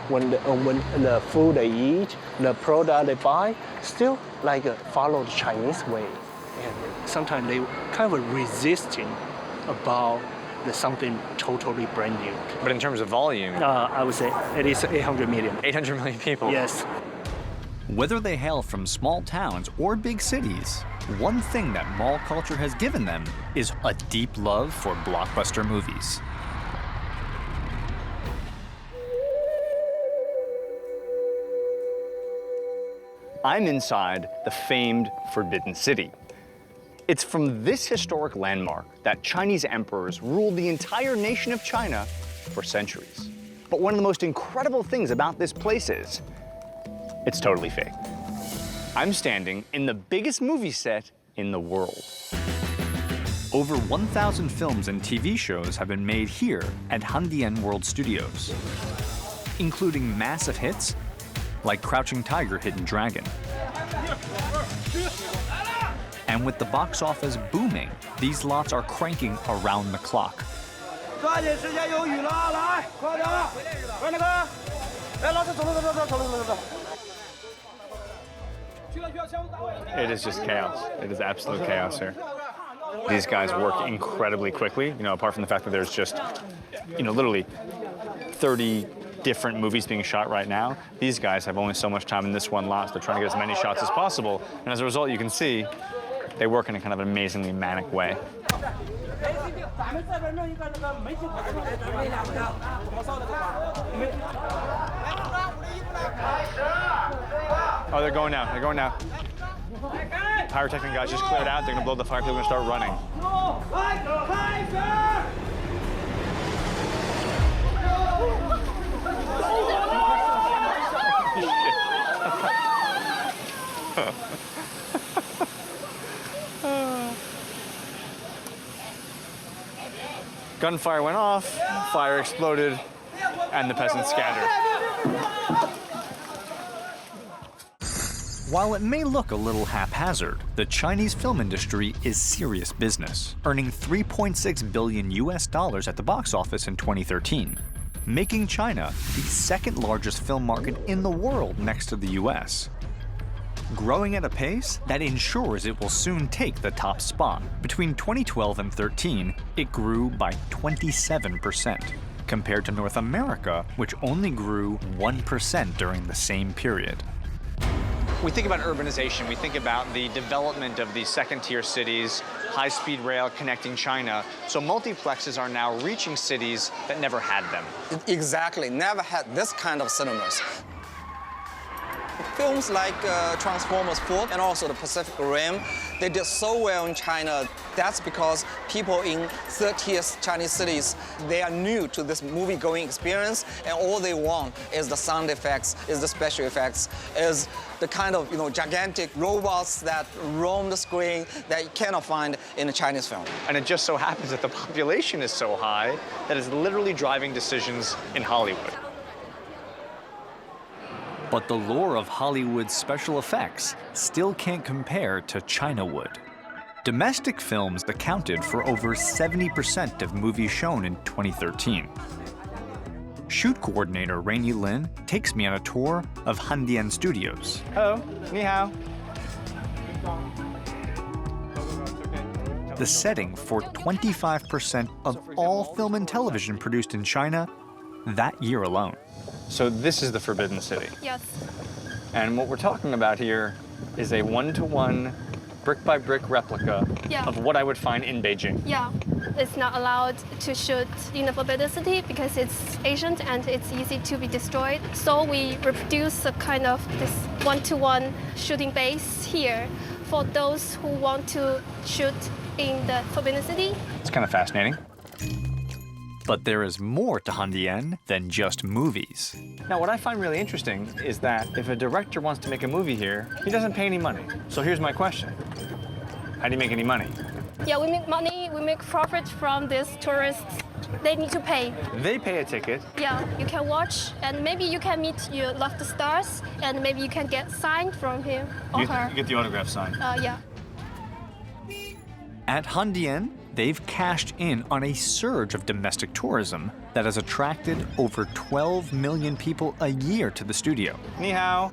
When the food they eat, the product they buy, still like follow the Chinese way. And sometimes they kind of resisting about something totally brand new. But in terms of volume? I would say it is 800 million. 800 million people? Yes. Whether they hail from small towns or big cities, one thing that mall culture has given them is a deep love for blockbuster movies. I'm inside the famed Forbidden City. It's from this historic landmark that Chinese emperors ruled the entire nation of China for centuries. But one of the most incredible things about this place is, it's totally fake. I'm standing in the biggest movie set in the world. Over 1,000 films and TV shows have been made here at Hengdian World Studios, including massive hits like Crouching Tiger, Hidden Dragon. And with the box office booming, these lots are cranking around the clock. It is just chaos. It is absolute chaos here. These guys work incredibly quickly, apart from the fact that there's just, literally 30 different movies being shot right now. These guys have only so much time in this one lot, so they're trying to get as many shots as possible. And as a result, you can see they work in a kind of an amazingly manic way. Oh, they're going now. They're going now. Pyrotechnic guys just cleared out. They're going to blow the fire. People are going to start running. Gunfire went off, fire exploded, and the peasants scattered. While it may look a little haphazard, the Chinese film industry is serious business, earning $3.6 billion at the box office in 2013, making China the second largest film market in the world next to the US. Growing at a pace that ensures it will soon take the top spot. Between 2012 and 13, it grew by 27%, compared to North America, which only grew 1% during the same period. We think about urbanization, we think about the development of these second-tier cities, high-speed rail connecting China. So multiplexes are now reaching cities that never had them. Exactly, never had this kind of cinemas. Films like Transformers 4 and also the Pacific Rim, they did so well in China. That's because people in third-tier Chinese cities, they are new to this movie-going experience, and all they want is the sound effects, is the special effects, is the kind of gigantic robots that roam the screen that you cannot find in a Chinese film. And it just so happens that the population is so high that it's literally driving decisions in Hollywood. But the lure of Hollywood's special effects still can't compare to China would. Domestic films accounted for over 70% of movies shown in 2013. Shoot coordinator Rainey Lin takes me on a tour of Hengdian Studios. Hello, ni hao. The setting for 25% of all film and television produced in China that year alone. So this is the Forbidden City. Yes. And what we're talking about here is a one-to-one, brick-by-brick replica of what I would find in Beijing. Yeah, it's not allowed to shoot in the Forbidden City because it's ancient and it's easy to be destroyed. So we reproduce a kind of this one-to-one shooting base here for those who want to shoot in the Forbidden City. It's kind of fascinating. But there is more to Hengdian than just movies. Now, what I find really interesting is that if a director wants to make a movie here, he doesn't pay any money. So here's my question. How do you make any money? Yeah, we make money, we make profit from these tourists. They need to pay. They pay a ticket. Yeah, you can watch, and maybe you can meet your loved stars, and maybe you can get signed from him or her. You get the autograph signed. Yeah. At Hengdian, they've cashed in on a surge of domestic tourism that has attracted over 12 million people a year to the studio. Ni hao.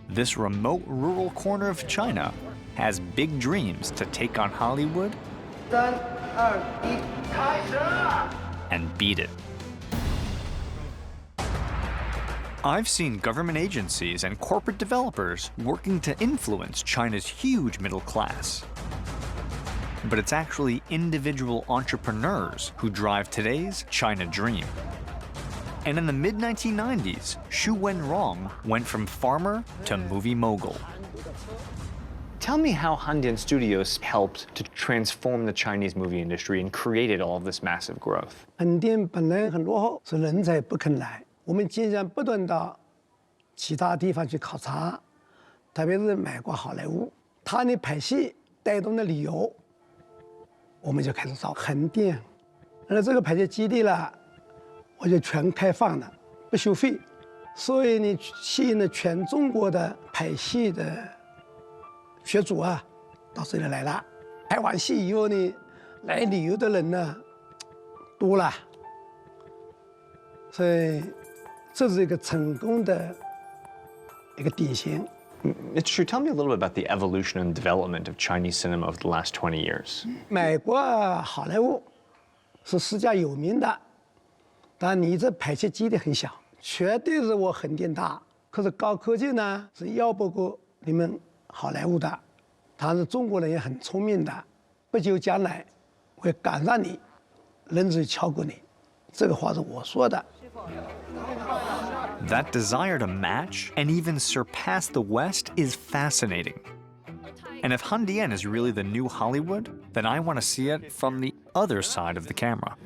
This remote rural corner of China has big dreams to take on Hollywood and beat it. I've seen government agencies and corporate developers working to influence China's huge middle class. But it's actually individual entrepreneurs who drive today's China dream. And in the mid-1990s, Xu Wenrong went from farmer to movie mogul. Tell me how Hengdian Studios helped to transform the Chinese movie industry and created all of this massive growth. 横店本来很落后，是人才不肯来。我们竟然不断到其他地方去考察，特别是美国好莱坞，他的拍戏带动的旅游，我们就开始找横店。而这个拍戏基地呢，我就全开放了，不收费，所以呢，吸引了全中国的拍戏的学祖啊，到这里来了。拍完戏以后呢，来旅游的人呢多了，所以这是一个成功的一个典型。It's true. Tell me a little bit about the evolution and development of Chinese cinema over the last 20 years. 美国好莱坞是世界有名的，但你这拍戏基地很小，绝对是我横店大。可是高科技呢是要不过你们好莱坞的，但是中国人也很聪明的，不久将来会赶上你，人子超过你。这个话是我说的。That desire to match and even surpass the West is fascinating. And if Hengdian is really the new Hollywood, then I want to see it from the other side of the camera.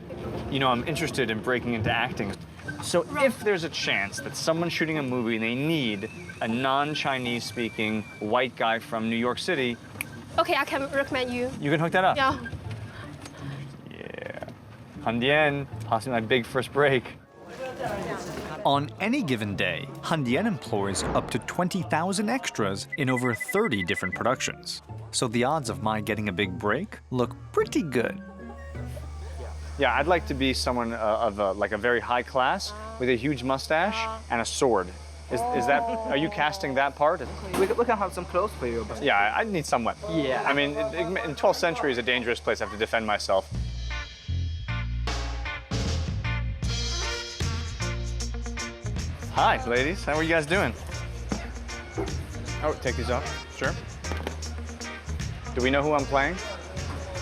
You know, I'm interested in breaking into acting. So if there's a chance that someone's shooting a movie and they need a non-Chinese speaking white guy from New York City. Okay, I can recommend you. You can hook that up? Yeah. Yeah. Hengdian, possibly my big first break. On any given day, Hengdian employs up to 20,000 extras in over 30 different productions. So the odds of my getting a big break look pretty good. Yeah, I'd like to be someone of like a very high class with a huge mustache and a sword. Is that, are you casting that part? We can have some clothes for you. But... Yeah, I need some weapon. Yeah. I mean, in 12th century is a dangerous place. I have to defend myself. Hi, ladies. How are you guys doing? Oh, take these off. Sure. Do we know who I'm playing?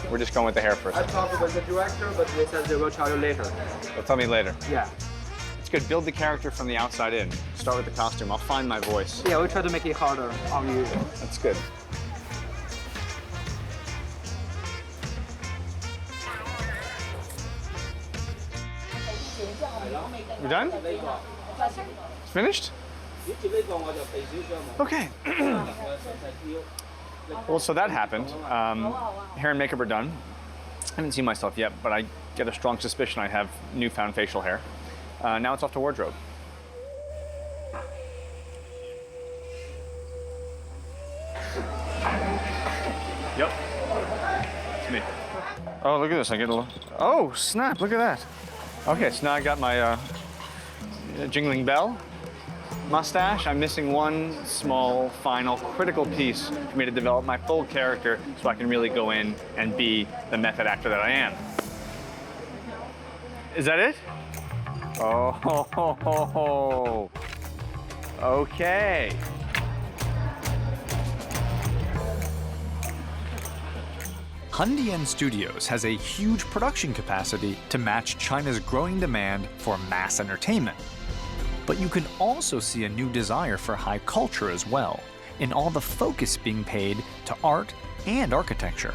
We're just going with the hair first. I talked with the director, but they said they will tell you later. They'll tell me later. Yeah. It's good. Build the character from the outside in. Start with the costume. I'll find my voice. Yeah, we try to make it harder on you. That's good. You done? It's finished? Okay. Well, so that happened. Hair and makeup are done. I haven't seen myself yet, but I get a strong suspicion I have newfound facial hair. Now it's off to wardrobe. Yep. It's me. Oh, look at this. I get a little... Oh, snap. Look at that. Okay, so now I got my jingling bell, mustache. I'm missing one small, final, critical piece for me to develop my full character so I can really go in and be the method actor that I am. Is that it? Oh, ho, ho, ho, ho. Okay. Hengdian Studios has a huge production capacity to match China's growing demand for mass entertainment. But you can also see a new desire for high culture as well, in all the focus being paid to art and architecture.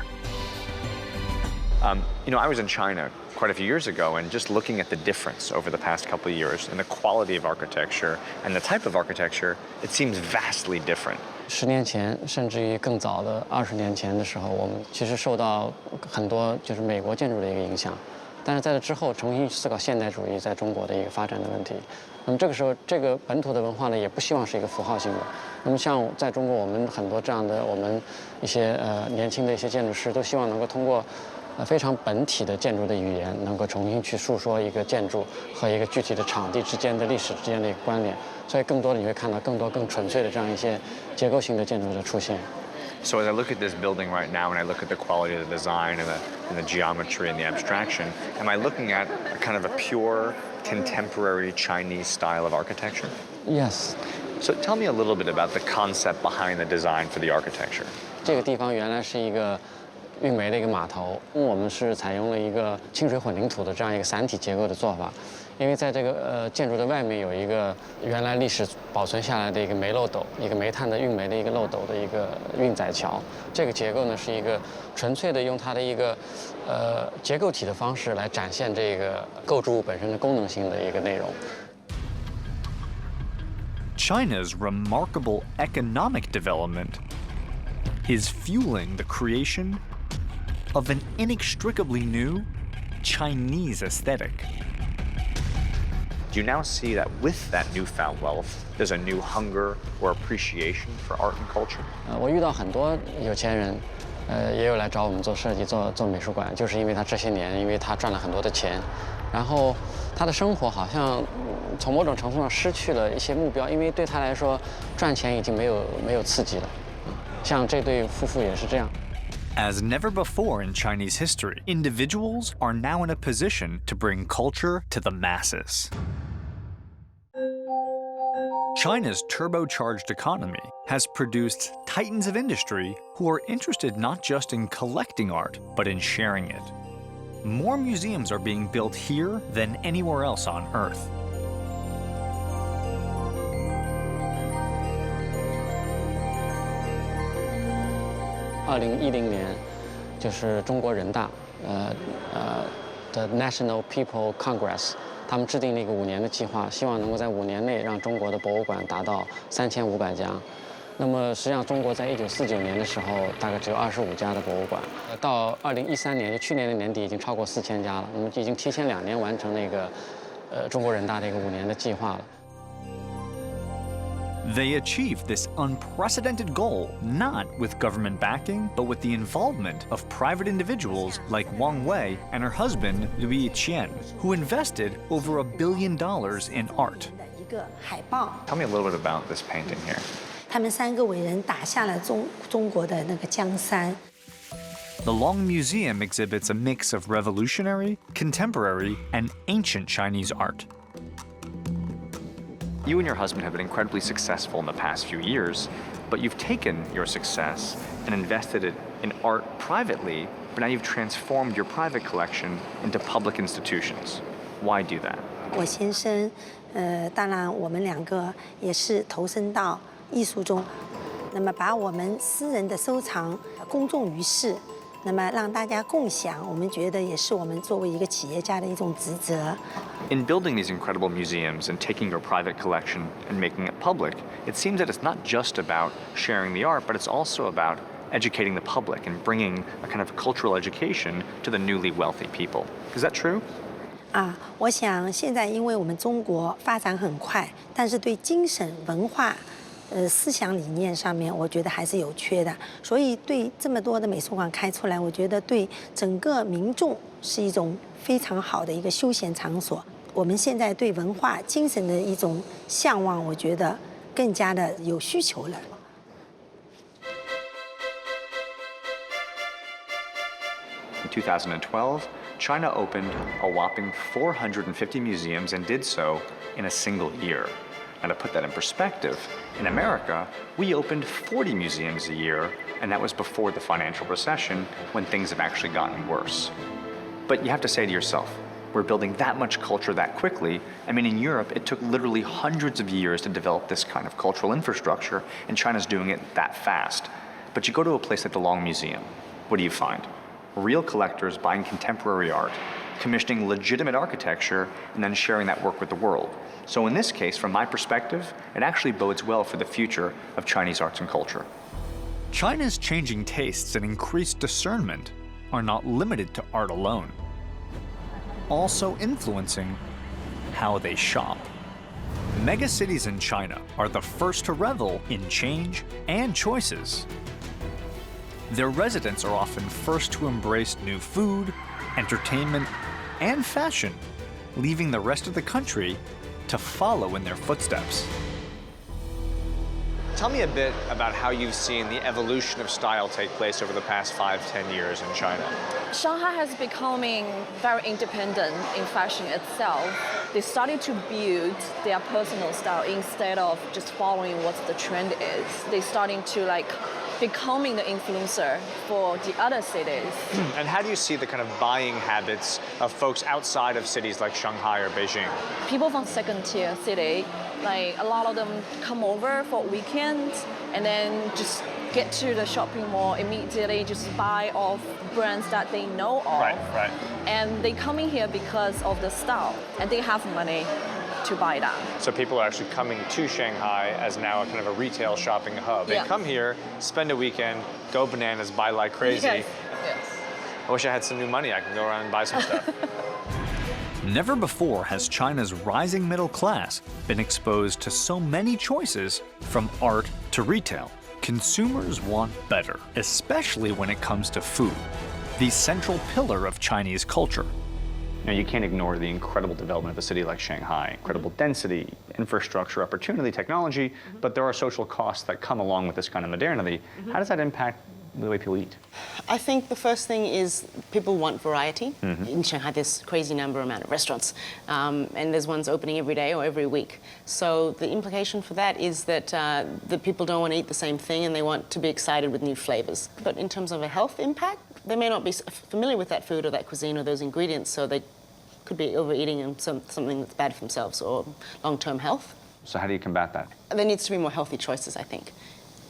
You know, I was in China quite a few years ago, and just looking at the difference over the past couple of years in the quality of architecture and the type of architecture, it seems vastly different. 10年前，甚至于更早的20年前的时候，我们其实受到很多就是美国建筑的一个影响，但是在这之后重新思考现代主义在中国的一个发展的问题。那么这个时候，这个本土的文化呢，也不希望是一个符号性的。那么像在中国，我们很多这样的我们一些年轻的一些建筑师都希望能够通过非常本体的建筑的语言，能够重新去诉说一个建筑和一个具体的场地之间的历史之间的一个关联。所以更多的你会看到更多更纯粹的这样一些结构性的建筑的出现。So as I look at this building right now, and I look at the quality of the design and the geometry and the abstraction, am I looking at a kind of a pure contemporary Chinese style of architecture? Yes. So tell me a little bit about the concept behind the design for the architecture. 这个地方原来是一个运煤的一个码头，我们是采用了一个清水混凝土的这样一个散体结构的做法。因为在这个建筑的外面有一个原来历史保存下来的一个煤漏斗，一个煤炭的运煤的一个漏斗的一个运载桥。这个结构呢是一个纯粹的用它的一个结构体的方式来展现这个构筑物本身的功能性的一个内容。China's remarkable economic development is fueling the creation of an inextricably new Chinese aesthetic. Do you now see that with that newfound wealth, there's a new hunger or appreciation for art and culture? 我遇到很多有钱人，也有来找我们做设计、做美术馆，就是因为他这些年，因为他赚了很多的钱，然后他的生活好像从某种程度上失去了一些目标，因为对他来说，赚钱已经没有刺激了。像这对夫妇也是这样。As never before in Chinese history, individuals are now in a position to bring culture to the masses. China's turbocharged economy has produced titans of industry who are interested not just in collecting art, but in sharing it. More museums are being built here than anywhere else on Earth. 2010年，就是中国人大的 National People Congress， 他们制定了一个5年的计划，希望能够在5年内让中国的博物馆达到3500家。那么实际上，中国在1949年的时候，大概只有25家的博物馆，到2013年，就去年的年底，已经超过4000家了。那么已经提前2年完成那个中国人大的一个5年的计划了。They achieved this unprecedented goal not with government backing, but with the involvement of private individuals like Wang Wei and her husband, Liu Qian, who invested over $1 billion in art. Tell me a little bit about this painting here. 他们3个伟人打下了中国的那个江山。The Long Museum exhibits a mix of revolutionary, contemporary, and ancient Chinese art. You and your husband have been incredibly successful in the past few years, but you've taken your success and invested it in art privately, but now you've transformed your private collection into public institutions. Why do that? 我先生，当然我们2个也是投身到艺术中，那么把我们私人的收藏公众于世，那么让大家共享，我们觉得也是我们作为一个企业家的一种职责。In building these incredible museums and taking your private collection and making it public, it seems that it's not just about sharing the art, but it's also about educating the public and bringing a kind of cultural education to the newly wealthy people. Is that true? 我想现在因为我们中国发展很快，但是对精神文化思想理念上面，我觉得还是有缺的。所以对这么多的美术馆开出来，我觉得对整个民众是一种非常好的一个休闲场所。我们现在对文化精神的一种向往，我觉得更加的有需求了。In 2012, China opened a whopping 450 museums and did so in a single year. Now, to put that in perspective, in America, we opened 40 museums a year, and that was before the financial recession, when things have actually gotten worse. But you have to say to yourself, we're building that much culture that quickly. I mean, in Europe, it took literally hundreds of years to develop this kind of cultural infrastructure, and China's doing it that fast. But you go to a place like the Long Museum, what do you find? real collectors buying contemporary art, commissioning legitimate architecture, and then sharing that work with the world. So in this case, from my perspective, it actually bodes well for the future of Chinese arts and culture. China's changing tastes and increased discernment are not limited to art alone, also influencing how they shop. Megacities in China are the first to revel in change and choices. Their residents are often first to embrace new food, entertainment, and fashion, leaving the rest of the country to follow in their footsteps. Tell me a bit about how you've seen the evolution of style take place over the past 5-10 years in China. Shanghai has becoming very independent in fashion itself. They started to build their personal style instead of just following what the trend is. They starting to becoming the influencer for the other cities. And how do you see the kind of buying habits of folks outside of cities like Shanghai or Beijing? People from second-tier city, a lot of them come over for weekends and then just get to the shopping mall immediately, just buy off brands that they know of. Right. And they come in here because of the style, and they have money to buy that. So people are actually coming to Shanghai as now a kind of a retail shopping hub. They come here, spend a weekend, go bananas, buy like crazy. Yes. I wish I had some new money. I can go around and buy some stuff. Never before has China's rising middle class been exposed to so many choices from art to retail. Consumers want better, especially when it comes to food, the central pillar of Chinese culture. You can't ignore the incredible development of a city like Shanghai, incredible density, infrastructure, opportunity, technology, but there are social costs that come along with this kind of modernity. How does that impact the way people eat? I think the first thing is people want variety. In Shanghai, there's a crazy amount of restaurants, and there's ones opening every day or every week. So the implication for that is that the people don't want to eat the same thing and they want to be excited with new flavors. But in terms of a health impact, they may not be familiar with that food or that cuisine or those ingredients, so they could be overeating and something that's bad for themselves or long-term health. So how do you combat that? There needs to be more healthy choices, I think,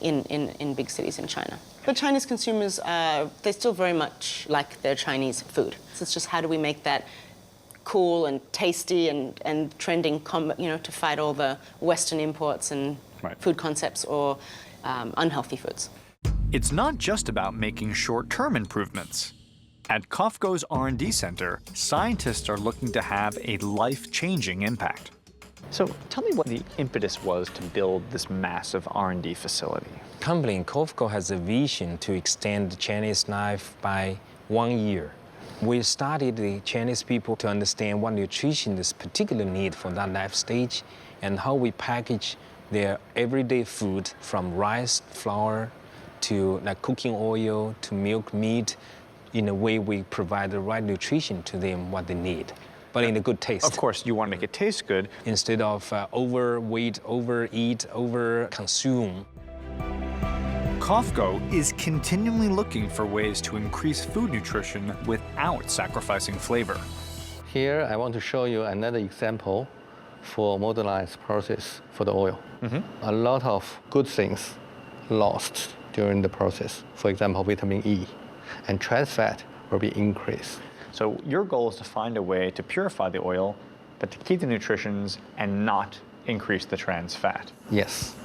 in big cities in China. But Chinese consumers, they still very much like their Chinese food. So it's just how do we make that cool and tasty and trending, to fight all the Western imports and food concepts or unhealthy foods. It's not just about making short-term improvements. At Cofco's R&D Center, scientists are looking to have a life-changing impact. So tell me what the impetus was to build this massive R&D facility. Company Cofco has a vision to extend the Chinese life by 1 year. We studied the Chinese people to understand what nutrition is particularly need for that life stage and how we package their everyday food from rice, flour, to cooking oil, to milk, meat, in a way we provide the right nutrition to them, what they need, but in a good taste. Of course, you want to make it taste good. Instead of overweight, overeat, overconsume. Cofco is continually looking for ways to increase food nutrition without sacrificing flavor. Here, I want to show you another example for modernized process for the oil. A lot of good things lost during the process. For example, vitamin E. And trans fat will be increased. So your goal is to find a way to purify the oil, but to keep the nutritions and not increase the trans fat. Yes.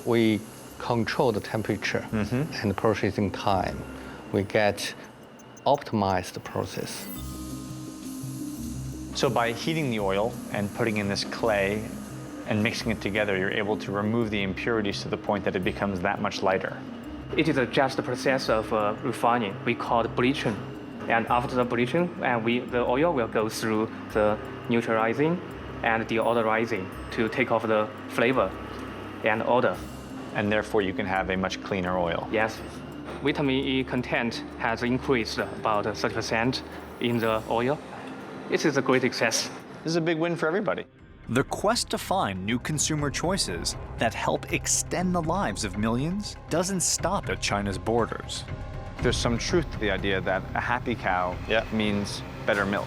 We control the temperature and the processing time. We get optimized process. So by heating the oil and putting in this clay and mixing it together, you're able to remove the impurities to the point that it becomes that much lighter. It is just a process of refining. We call it bleaching. And after the bleaching, the oil will go through the neutralizing and deodorizing to take off the flavor and odor. And therefore you can have a much cleaner oil. Yes. Vitamin E content has increased about 30% in the oil. It is a great success. This is a big win for everybody. The quest to find new consumer choices that help extend the lives of millions doesn't stop at China's borders. There's some truth to the idea that a happy cow means better milk.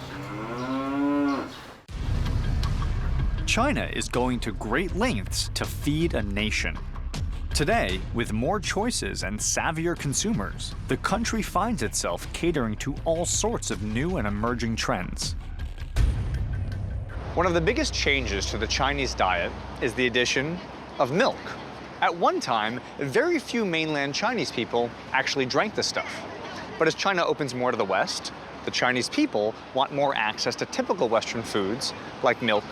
China is going to great lengths to feed a nation. Today, with more choices and savvier consumers, the country finds itself catering to all sorts of new and emerging trends. One of the biggest changes to the Chinese diet is the addition of milk. At one time, very few mainland Chinese people actually drank this stuff. But as China opens more to the West, the Chinese people want more access to typical Western foods like milk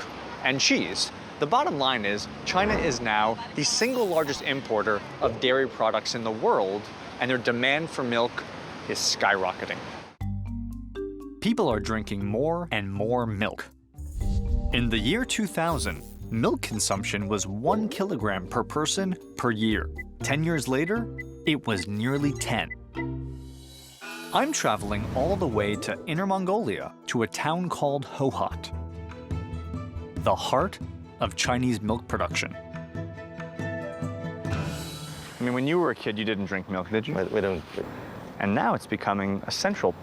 and cheese. The bottom line is, China is now the single largest importer of dairy products in the world, and their demand for milk is skyrocketing. People are drinking more and more milk. In the year 2000, milk consumption was 1 kilogram per person per year. 10 years later, it was nearly 10. I'm traveling all the way to Inner Mongolia to a town called Hohhot, the heart of Chinese milk production. I mean, when you were a kid, you didn't drink milk, did you? We don't. And now it's becoming a central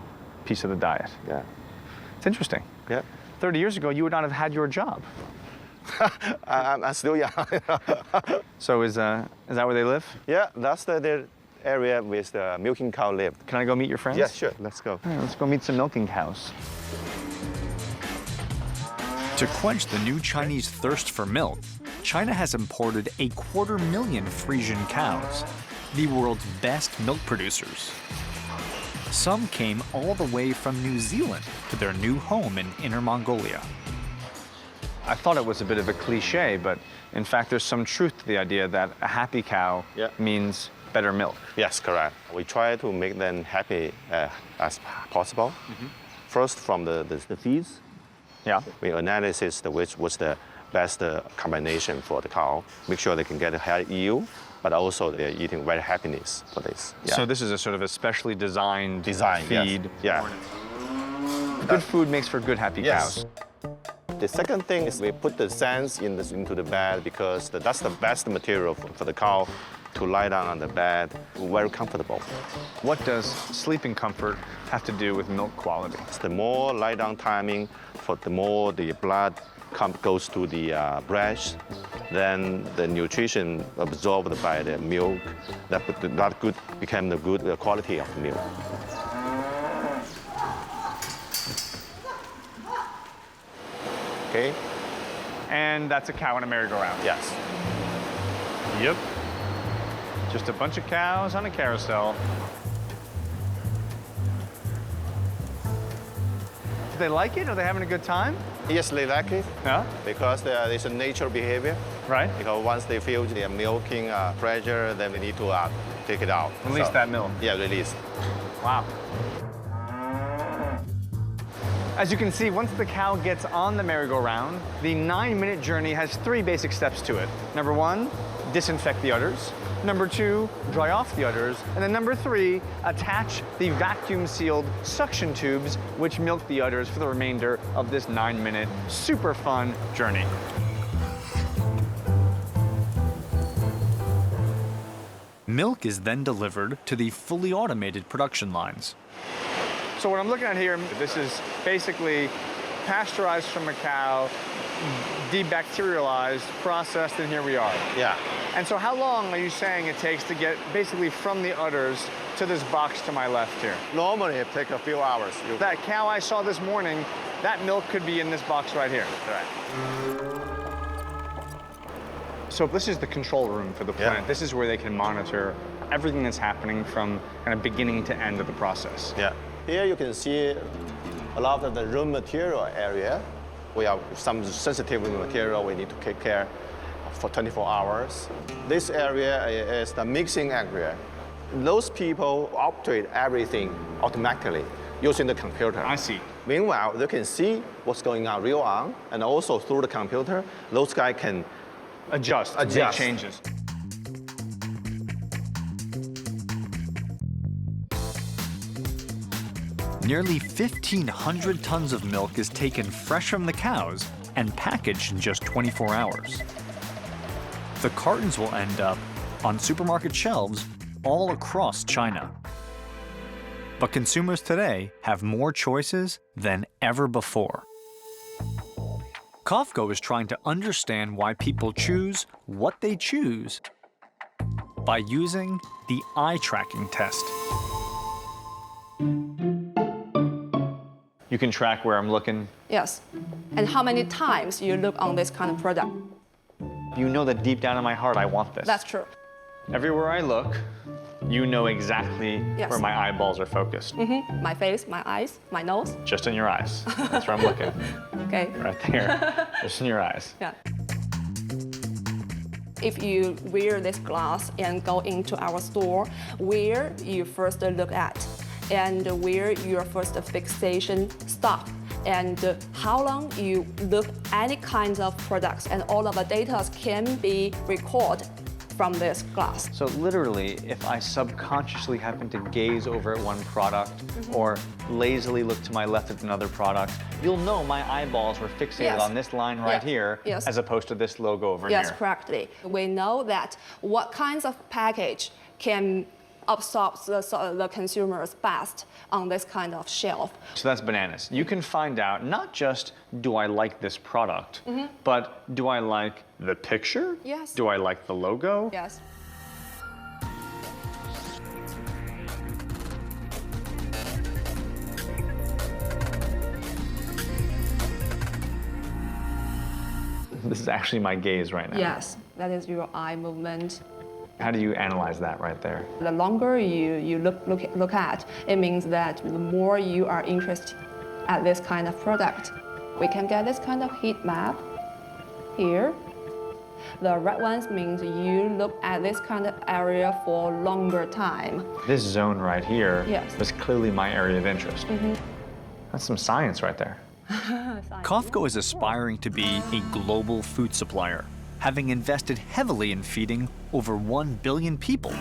piece of the diet. Yeah. It's interesting. Yeah. 30 years ago, you would not have had your job. I'm still young. So is that where they live? Yeah, that's the area with the milking cow live. Can I go meet your friends? Yeah, sure. Let's go. All right, let's go meet some milking cows. To quench the new Chinese thirst for milk, China has imported 250,000 Frisian cows, the world's best milk producers. Some came all the way from New Zealand to their new home in Inner Mongolia. I thought it was a bit of a cliche, but in fact, there's some truth to the idea that a happy cow means better milk. Yes, correct. We try to make them happy as possible. First, from the feeds. Yeah. We analyze which was the best combination for the cow. Make sure they can get a high yield, but also they're eating very happiness for this. Yeah. So this is a sort of a specially designed feed. Yes. Yeah. Good food makes for good happy cows. The second thing is we put the sands into the bed because that's the best material for the cow to lie down on the bed, very comfortable. What does sleeping comfort have to do with milk quality? The more lie down timing, the more the blood goes to the breast, then the nutrition absorbed by the milk, that good became the good quality of milk. Okay. And that's a cow in a merry-go-round. Yes. Yep. Just a bunch of cows on a carousel. Do they like it? Are they having a good time? Yes, they like it. Yeah? Because it's a natural behavior. Right. Because once they feel the milking pressure, then we need to take it out. Release that milk. Yeah, release. Wow. As you can see, once the cow gets on the merry-go-round, the 9-minute journey has 3 basic steps to it. Number 1, disinfect the udders. Number 2, dry off the udders. And then number 3, attach the vacuum-sealed suction tubes which milk the udders for the remainder of this 9-minute, super fun journey. Milk is then delivered to the fully automated production lines. So what I'm looking at here, this is basically pasteurized from a cow, debacterialized, processed, and here we are. Yeah. And so how long are you saying it takes to get basically from the udders to this box to my left here? Normally it takes a few hours. That cow I saw this morning, that milk could be in this box right here. Right. So this is the control room for the plant. Yeah. This is where they can monitor everything that's happening from kind of beginning to end of the process. Yeah. Here you can see a lot of the raw material area. We have some sensitive material we need to take care for 24 hours. This area is the mixing area. Those people operate everything automatically using the computer. I see. Meanwhile, they can see what's going on real on, and also through the computer, those guys can adjust. Make changes. Nearly 1,500 tons of milk is taken fresh from the cows and packaged in just 24 hours. The cartons will end up on supermarket shelves all across China. But consumers today have more choices than ever before. Cofco is trying to understand why people choose what they choose by using the eye tracking test. You can track where I'm looking. Yes. And how many times you look on this kind of product. You know that deep down in my heart I want this. That's true. Everywhere I look, you know exactly where my eyeballs are focused. My face, my eyes, my nose. Just in your eyes. That's where I'm looking. Okay. Right there. Just in your eyes. Yeah. If you wear this glass and go into our store, where you first look at and where your first fixation stop and how long you look any kinds of products, and all of the data can be recorded from this glass. So literally, if I subconsciously happen to gaze over at one product or lazily look to my left at another product, you'll know my eyeballs were fixated on this line right here as opposed to this logo over here. Yes, correctly. We know that what kinds of package can absorb the consumers best on this kind of shelf. So that's bananas. You can find out not just do I like this product, but do I like the picture? Yes. Do I like the logo? Yes. This is actually my gaze right now. Yes, that is your eye movement. How do you analyze that right there? The longer you look at, it means that the more you are interested at this kind of product. We can get this kind of heat map here. The red ones means you look at this kind of area for a longer time. This zone right here is clearly my area of interest. That's some science right there. Cofco is aspiring to be a global food supplier, having invested heavily in feeding over 1 billion people.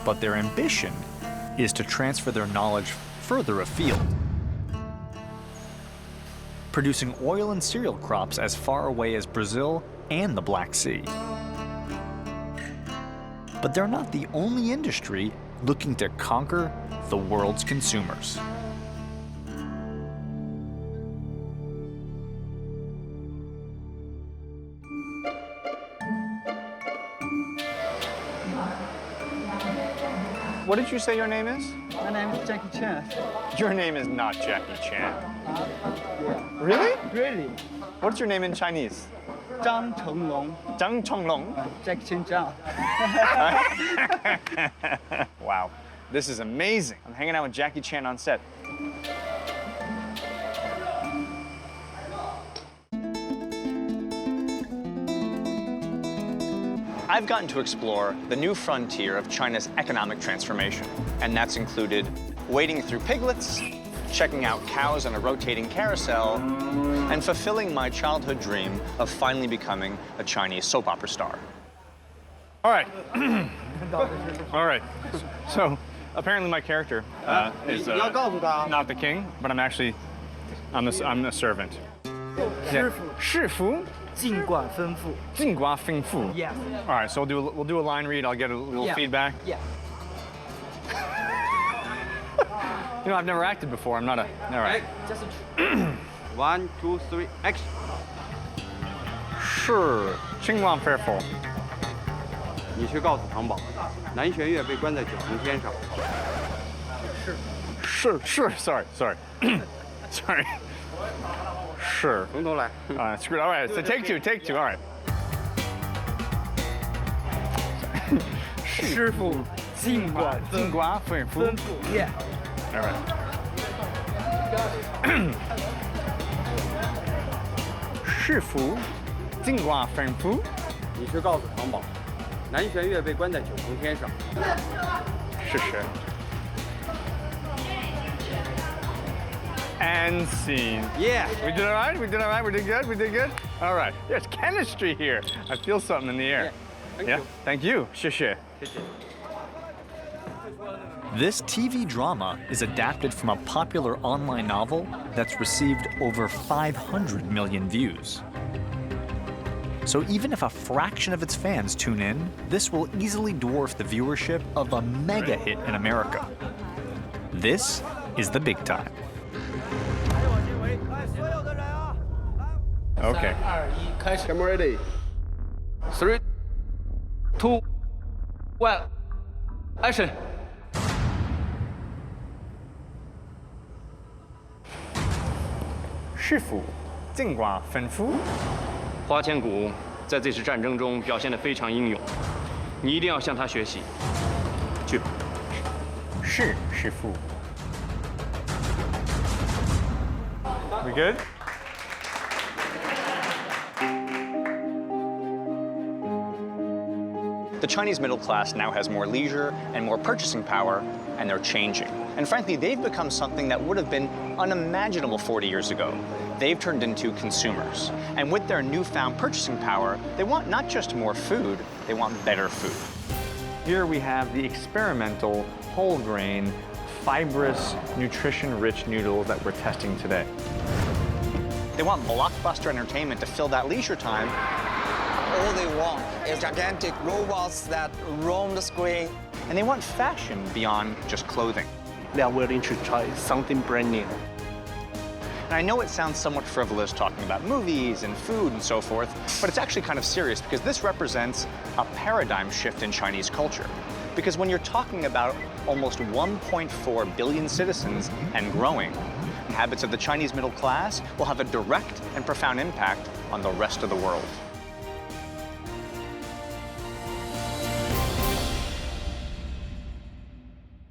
But their ambition is to transfer their knowledge further afield, producing oil and cereal crops as far away as Brazil and the Black Sea. But they're not the only industry looking to conquer the world's consumers. What did you say your name is? My name is Jackie Chan. Your name is not Jackie Chan. Really? Really? What's your name in Chinese? Zhang Chenglong. Zhang Chenglong? Jackie Chan Zhang. Wow, this is amazing. I'm hanging out with Jackie Chan on set. I've gotten to explore the new frontier of China's economic transformation, and that's included wading through piglets, checking out cows on a rotating carousel, and fulfilling my childhood dream of finally becoming a Chinese soap opera star. All right. All right. So apparently my character is not the king, but I'm a servant. 师傅 尽管吩咐. 尽管吩咐. Yeah. All right, so we'll do a line read. I'll get a little feedback. Yeah. You know, I've never acted before. I'm not a. All right. Just 1, 2, 3, action. 是情况吩咐. 你去告诉唐宝，南玄月被关在九重天上。是 sorry. Sorry. 是。从头来。Screw it. All right, so take two. All right. 师傅尽管吩咐. Yeah. All right. 师傅尽管吩咐. 你去告诉唐宝，南玄月被关在九重天上。是。And scene. Yeah. We did all right? We did good? All right. There's chemistry here. I feel something in the air. Yeah. Thank you. 谢谢. This TV drama is adapted from a popular online novel that's received over 500 million views. So even if a fraction of its fans tune in, this will easily dwarf the viewership of a mega hit in America. This is the big time. Okay. Camera ready. 3, 2, Well, action. 师傅，尽管吩咐。花千骨在这次战争中表现得非常英勇，你一定要向他学习。去吧。是，师傅。We good? The Chinese middle class now has more leisure and more purchasing power, and they're changing. And frankly, they've become something that would have been unimaginable 40 years ago. They've turned into consumers. And with their newfound purchasing power, they want not just more food, they want better food. Here we have the experimental whole grain, fibrous, nutrition-rich noodles that we're testing today. They want blockbuster entertainment to fill that leisure time. All they want is gigantic robots that roam the screen. And they want fashion beyond just clothing. They are willing to try something brand new. And I know it sounds somewhat frivolous talking about movies and food and so forth, but it's actually kind of serious because this represents a paradigm shift in Chinese culture. Because when you're talking about almost 1.4 billion citizens and growing, habits of the Chinese middle class will have a direct and profound impact on the rest of the world.